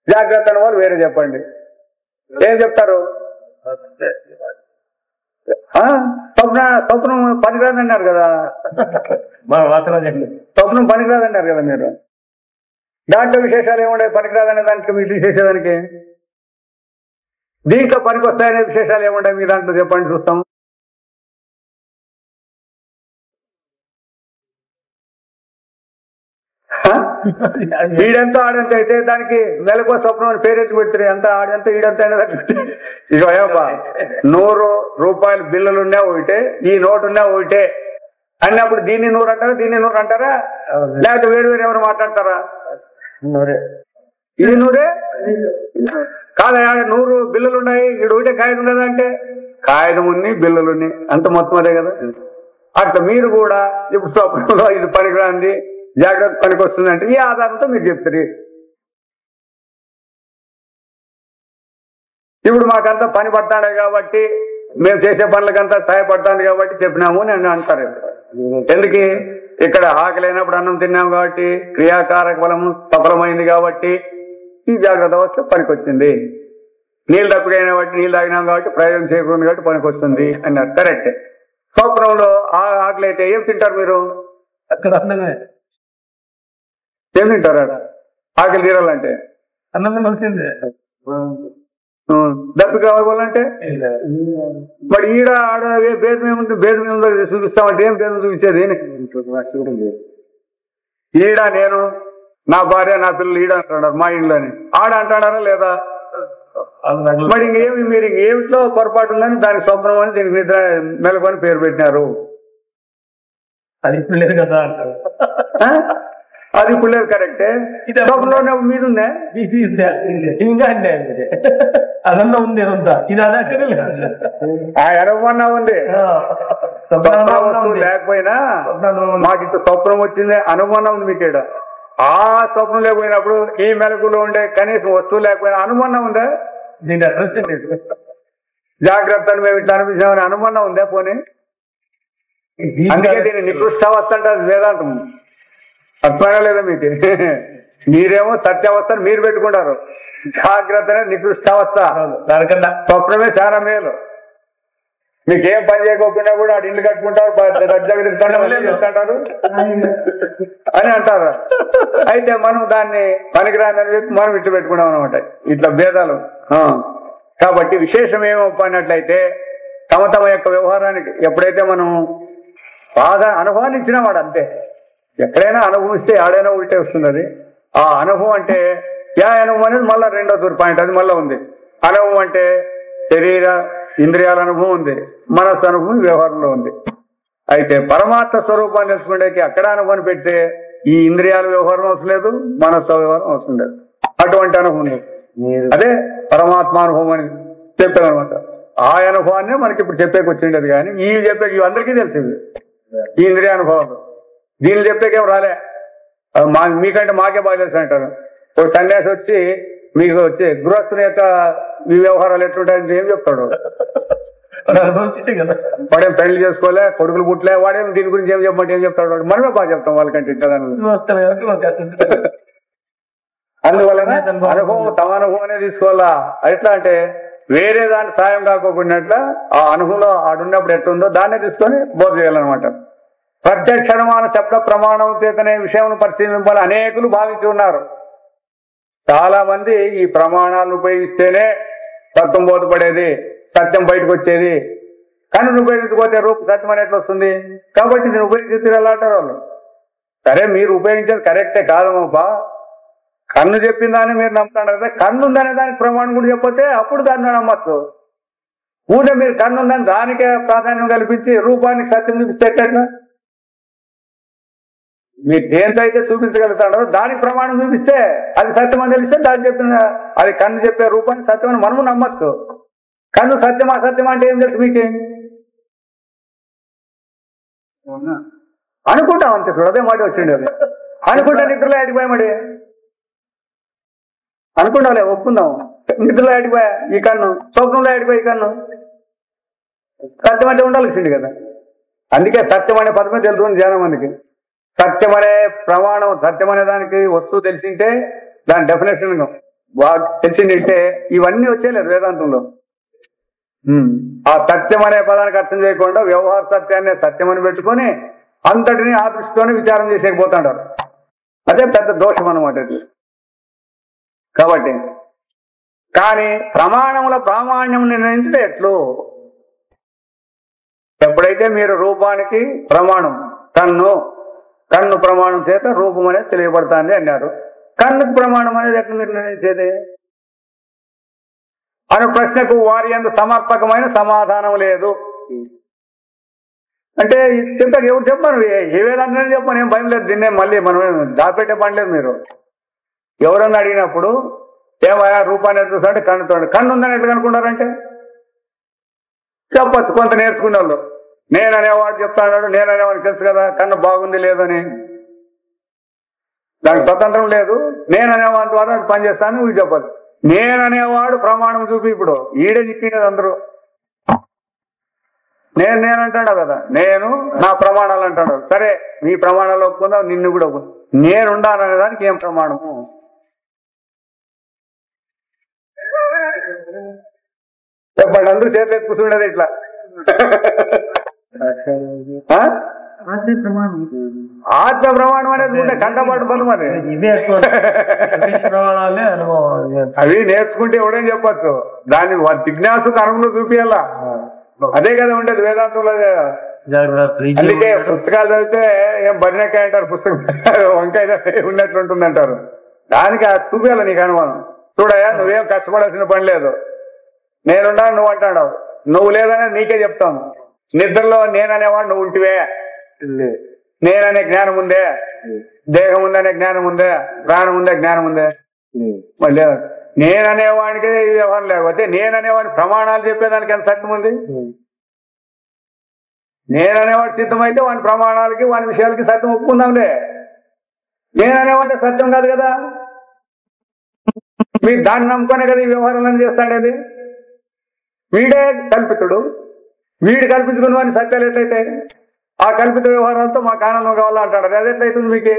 జాగ్రత్త అనుభవాలు వేరే చెప్పండి. ఏం చెప్తారు? స్వప్నం పనికిరాదన్నారు కదా, స్వప్నం పనికిరాదన్నారు కదా మీరు. దాంట్లో విశేషాలు ఏముండే పనికిరాదనే దానికి మీరు తీసేసేదానికి? దీంట్లో పనికి వస్తాయనే విశేషాలు ఏముంటాయి మీ దాంట్లో చెప్పండి చూస్తాం. ఈడంతా ఆడంత అయితే దానికి నెలకు స్వప్నం అని పేరెత్తి పెడుతుంది. అంత ఆడంత ఈడంతా ఇక 100 రూపాయల బిల్లులున్నా ఒకటే, ఈ నోటున్నా ఒకటే అన్నప్పుడు దీన్ని 100 అంటారా, దీన్ని 100 అంటారా, లేకపోతే వేరు వేరు ఎవరు మాట్లాడతారా? ఇది 100 కాదా? 100 బిల్లులు ఉన్నాయి, ఇక్కడ ఒకటే కాగితం కదా అంటే కాగితం ఉంది, బిల్లులు ఉన్నాయి, అంత మొత్తం అదే కదా. అట్లా మీరు కూడా ఇప్పుడు స్వప్నంలో ఇది పనికిరాంది, జాగ్రత్త పనికి వస్తుంది అంటే ఈ ఆధారంతో మీరు చెప్తారు. ఇప్పుడు మాకంతా పని పడతాడే కాబట్టి, మేము చేసే పనులకంతా సహాయపడతాను కాబట్టి చెప్పినాము అని అంటారు. ఎందుకు? ఇక్కడ ఆకలినప్పుడు అన్నం తిన్నాము కాబట్టి, క్రియాకారక బలము సఫలమైంది కాబట్టి ఈ జాగ్రత్త వస్తే పనికి వచ్చింది. నీళ్ళు తప్పికైనా బట్టి నీళ్ళు తాగినాం కాబట్టి ప్రయోజనం చేయకూడదు కాబట్టి పనికి వస్తుంది అన్నారు. కరెక్ట్. స్వప్నంలో ఆకలి అయితే ఏం తింటారు మీరు? అక్కడ అన్నమే ఏం తింటారు? ఆకలి తీరాలంటే అన్నమే వచ్చింది. దప్పి కావాలంటే మరి ఈడ ఆడ భేదం ఏముంది, భేదం ఏముందో చూపిస్తామంటే ఏం భేదం చూపించేది? ఈడ నేను, నా భార్య, నా పిల్లలు ఈడ అంటున్నారు, మా ఇంట్లోని ఆడ అంటున్నారా లేదా? మరి ఇంకేమి మీరు ఏమిట్లో పొరపాటు ఉందని దానికి స్వప్నం అని దీనికి నిద్ర మెలకొని పేరు పెట్టినారు. అది ఇప్పుడు లేదు కదా అంటారు. అది ఇప్పుడు లేదు. కరెక్టే. స్వప్నంలో మీద ఉందే, ఇంకా అదన్నా ఉంది, అంతా ఇది అదే అనుమానం ఉంది. లేకపోయినా మాకు ఇట్లా స్వప్నం వచ్చింది అనుమానం ఉంది మీకు. ఇక్కడ ఆ స్వప్నం లేకపోయినప్పుడు ఈ మెలకులో ఉండే కనీసం వస్తువు లేకపోయినా అనుమానం ఉందా? దీని అడ్రస్ లేదు. జాగ్రత్తలు మేము ఇట్లా అనిపించామని అనుమానం ఉందా? పోనీ అందుకే దీన్ని నికృష్టావస్థ అంటారు వేదాంతం. అర్థంగా లేదా మీకు? మీరేమో సత్యావస్థను మీరు పెట్టుకుంటారు, జాగ్రత్త నికృష్టావస్థ. దానికన్నా స్వప్నమే చాలా మేలు. మీకేం పని చేయకోకుండా కూడా అటు ఇల్లు కట్టుకుంటారు, చేస్తుంటారు అని అంటారు. అయితే మనం దాన్ని పనికిరాని చెప్పి మనం ఇట్లు పెట్టుకున్నాం అనమాట. ఇట్లా భేదాలు. కాబట్టి విశేషం ఏమన్నట్లయితే తమ యొక్క వ్యవహారానికి ఎప్పుడైతే మనం బాగా అనుభవాన్ని ఇచ్చినా వాడు అంతే. ఎక్కడైనా అనుభవిస్తే ఆడైనా ఉల్టే వస్తుంది. ఆ అనుభవం అంటే అనుభవం అనేది మళ్ళీ రెండో తూరు పాయింట్. అది మళ్ళీ ఉంది. అనుభవం అంటే శరీర ఇంద్రియాల అనుభవం ఉంది, మనస్సు అనుభవం వ్యవహారంలో ఉంది. అయితే పరమాత్మ స్వరూపాన్ని తెలుసుకుంటే అక్కడ అనుభవం పెడితే ఈ ఇంద్రియాల వ్యవహారం అవసరం లేదు, మనస్సు వ్యవహారం అవసరం లేదు. అటువంటి అనుభవం లేదు. అదే పరమాత్మ అనుభవం అని చెప్పారనమాట. ఆ అనుభవాన్ని మనకి ఇప్పుడు చెప్పేకి వచ్చిండేది. కానీ ఈ చెప్పే అందరికీ తెలిసింది ఈ ఇంద్రియ అనుభవాలు. దీన్ని చెప్పేకేం రాలే. మీకంటే మాకే బాగా తెలుసు అంటారు. ఒక సన్యాసి వచ్చి మీకు వచ్చి గృహస్థుని యొక్క ఈ వ్యవహారాలు ఎట్లుంటాయని ఏం చెప్తాడు? వాడేం పెళ్లి చేసుకోలే, కొడుకులు పుట్టలే, వాడేం దీని గురించి ఏం చెప్పమంటే ఏం చెప్తాడు? వాడు మనమే బాగా చెప్తాం వాళ్ళకంటే. అందువలన అనుభవం తమ అనుభవమే తీసుకోవాలా. ఎట్లా అంటే వేరే దాని సాయం కాకోకుండా ఆ అనుభవంలో ఆడున్నప్పుడు ఎట్లుందో దాన్నే తీసుకొని బోధ చేయాలన్నమాట. ప్రత్యక్షణమాన శబ్ద ప్రమాణం చేతనే విషయం పరిశీలింపాలని అనేకులు భావించి ఉన్నారు. చాలా మంది ఈ ప్రమాణాలను ఉపయోగిస్తేనే తత్వం బోధపడేది, సత్యం బయటకు వచ్చేది. కన్నును ఉపయోగించకపోతే రూప సత్యం అనేది వస్తుంది. కాబట్టి నేను ఉపయోగించి ఎలా అంటారు వాళ్ళు. సరే మీరు ఉపయోగించేది కరెక్టే కాదమ్మా, కన్ను చెప్పిన దాన్ని మీరు నమ్ముతాడు కదా, కన్ను ఉందనే దానికి ప్రమాణం కూడా చెప్పొస్తే అప్పుడు దాన్ని నమ్మచ్చు. ఊనే మీరు కన్ను ఉందని దానికే ప్రాధాన్యం కల్పించి రూపానికి సత్యం చూపిస్తే ఎట్లా? మీరు దేంతో అయితే చూపించగలుగుతాడో దానికి ప్రమాణం చూపిస్తే అది సత్యం అని తెలిస్తే దాన్ని చెప్పిన అది కన్ను చెప్పే రూపాన్ని సత్యం అని మనము నమ్మచ్చు. కన్ను సత్యం అసత్యం అంటే ఏం తెలుసు మీకే? అనుకుంటాం అంతే. చూడు అదే మాట వచ్చింది. అది అనుకుంటా నిద్రలో ఆడిపోయామడి అనుకుంటాంలే, ఒప్పుకుందాం. నిద్రలో ఆడిపోయా ఈ కన్ను, స్వప్నంలో ఆడిపోయి ఈ కన్ను. సత్యం అంటే ఉండాల్సింది కదా. అందుకే సత్యం అనే పదమే తెలుసుకుని ధ్యానం మందికి. సత్యం అనే ప్రమాణం, సత్యం అనే దానికి వస్తువు తెలిసింటే దాని డెఫినేషన్ బాగా తెలిసిందంటే ఇవన్నీ వచ్చేలేదు వేదాంతంలో. ఆ సత్యం అనే పదానికి అర్థం చేయకుండా వ్యవహార సత్యాన్ని సత్యం అని పెట్టుకొని అంతటిని ఆ దృష్టితోనే విచారం చేసేకపోతుంటారు. అదే పెద్ద దోషం అన్నమాట ఇది. కాబట్టి కానీ ప్రమాణముల ప్రామాణ్యం నిర్ణయించడం ఎట్లు? ఎప్పుడైతే మీరు రూపానికి ప్రమాణం కన్ను ప్రమాణం చేత రూపం అనేది తెలియబడుతుంది అన్నారు. కన్నుకు ప్రమాణం అనేది ఎట్లా నిర్ణయించేది అనే ప్రశ్నకు వారి యందు సమర్పకమైన సమాధానం లేదు. అంటే చెప్తాడు, ఎవరు చెప్పాను, ఏ వేదాంతం చెప్పాను, ఏం భయం లేదు. దీన్నే మళ్ళీ మనం దాపెట్టే పని లేదు. మీరు ఎవరన్నా అడిగినప్పుడు ఏమయ్యా రూపాన్ని ఎట్లా చూసారంటే కన్నుతో, కన్ను ఉందని ఎట్లా కనుక్కుంటారంటే చెప్పచ్చు. కొంత నేర్చుకునే వాళ్ళు నేననేవాడు చెప్తాడు, నేననేవాడికి తెలుసు కదా కన్ను బాగుంది లేదని. దానికి స్వతంత్రం లేదు. నేననేవాడి ద్వారా అది పనిచేస్తాను వీడు చెప్పదు. నేననేవాడు ప్రమాణం చూపి ఇప్పుడు ఈడే చెప్పినది అందరూ నేనంటాడు కదా, నేను నా ప్రమాణాలు అంటాడు. సరే మీ ప్రమాణాలు ఒప్పుకుందాం, నిన్ను కూడా ఒప్పుకుందాం. నేనుండాలనే దానికి ఏం ప్రమాణము? చెప్పండి. అందరూ చేతులు ఎత్తుకుతుండేది ఇట్లా. ఆత్మ ప్రమాణం అనేది ఉంటే కంటపాటు పని మరి. అవి నేర్చుకుంటే ఎవడేం చెప్పచ్చు. దాన్ని జిజ్ఞాసుకు అనుభవం చూపియాలా. అదే కదా ఉండేది వేదాంతంలో. అందుకే పుస్తకాలు చదివితే ఏం బరినకాయ అంటారు, పుస్తకం వంకాయ ఉన్నట్లు ఉంటుంది అంటారు. దానికి చూపియాలి నీకు అనుమానం. చూడయా నువ్వేం కష్టపడాల్సిన పని లేదు, నేనుండా నువ్వు అంటాడు. నువ్వు లేదనే నీకే చెప్తాను. నిద్రలో నేననేవాడు నువ్వు ఉంటివే. నేననే జ్ఞానం ఉందే, దేహం ఉందనే జ్ఞానం ఉందే, ప్రాణం ఉందే జ్ఞానం ఉందే. మళ్ళీ నేననేవాడికి వ్యవహారం లేకపోతే నేననేవాడిని ప్రమాణాలు చెప్పేదానికి ఎంత సత్యం ఉంది? నేననేవాడు సిద్ధమైతే వాని ప్రమాణాలకి వాని విషయాలకి సత్యం ఒప్పుకుందాంలే. నేననేవాడి సత్యం కాదు కదా. మీరు దాన్ని నమ్ముకునే కదా ఈ వ్యవహారాలను చేస్తాడేది. వీడే కల్పితుడు, వీడు కల్పించుకున్న వాడిని సత్యాలు ఎట్లయితే ఆ కల్పిత వ్యవహారాలతో మాకు ఆనందం కావాలా అంటాడు. అది ఎట్లయితుంది మీకే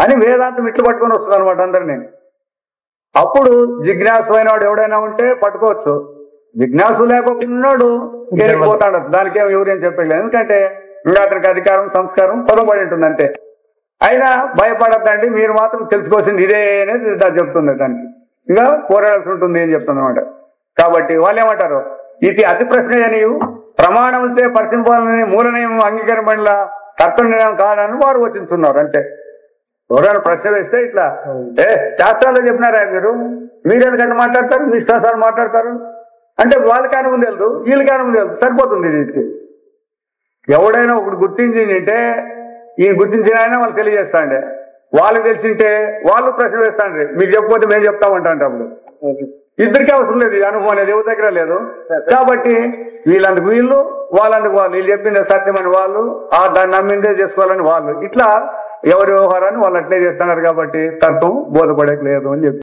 అని వేదాంతం ఇట్లు పట్టుకొని వస్తుంది అనమాట అందరినీ. అప్పుడు జిజ్ఞాసు అయిన వాడు ఎవడైనా ఉంటే పట్టుకోవచ్చు. జిజ్ఞాసు లేకపోతున్నాడు వెళ్ళిపోతాడు. దానికి ఎవరేం చెప్పలేదు. ఎందుకంటే ఇంకా అతనికి అధికారం సంస్కారం పొదపడి ఉంటుంది అంతే. అయినా భయపడద్దండి, మీరు మాత్రం తెలుసుకోవాల్సింది ఇదే అనేది దాన్ని చెప్తుంది. దానికి ఇంకా పోరాడాల్సి ఉంటుంది అని చెప్తుంది అనమాట. కాబట్టి వాళ్ళు ఏమంటారు, ఇది అతి ప్రశ్న నీవు ప్రమాణంచే పరిశీలించాలని మూలనయం అంగీకరింపడిలా కర్తవ్యం కాదని వారు వచించున్నారు అంతే. ఎవరైనా ప్రశ్న వేస్తే ఇట్లా శాస్త్రాల్లో చెప్పినారా మీరు ఎందుకంటే మాట్లాడతారు, మీ ఇష్టాసాలు మాట్లాడతారు అంటే వాళ్ళకి అనుభవం తెలుదు, వీళ్ళకి అనుభవం తెలుదు, సరిపోతుంది. వీటికి ఎవడైనా ఒకటి గుర్తించింది అంటే ఈ గుర్తించిన ఆయన వాళ్ళు తెలియజేస్తాండే, వాళ్ళకి తెలిసింటే వాళ్ళు ప్రశ్న వేస్తాండ్రి, మీకు చెప్పకపోతే మేము చెప్తామంటే అప్పుడు ఇద్దరికీ అవసరం లేదు. ఈ అనుభవం అనేది ఎవరి దగ్గర లేదు. కాబట్టి వీళ్ళందుకు వీళ్ళు, వాళ్ళందుకు వాళ్ళు, వీళ్ళు చెప్పిందే సత్యమని వాళ్ళు, దాన్ని నమ్మిందే చేసుకోవాలని వాళ్ళు, ఇట్లా ఎవరి వ్యవహారాన్ని వాళ్ళు అట్లే చేస్తున్నారు. కాబట్టి తత్వం బోధపడేది లేదు అని చెప్పి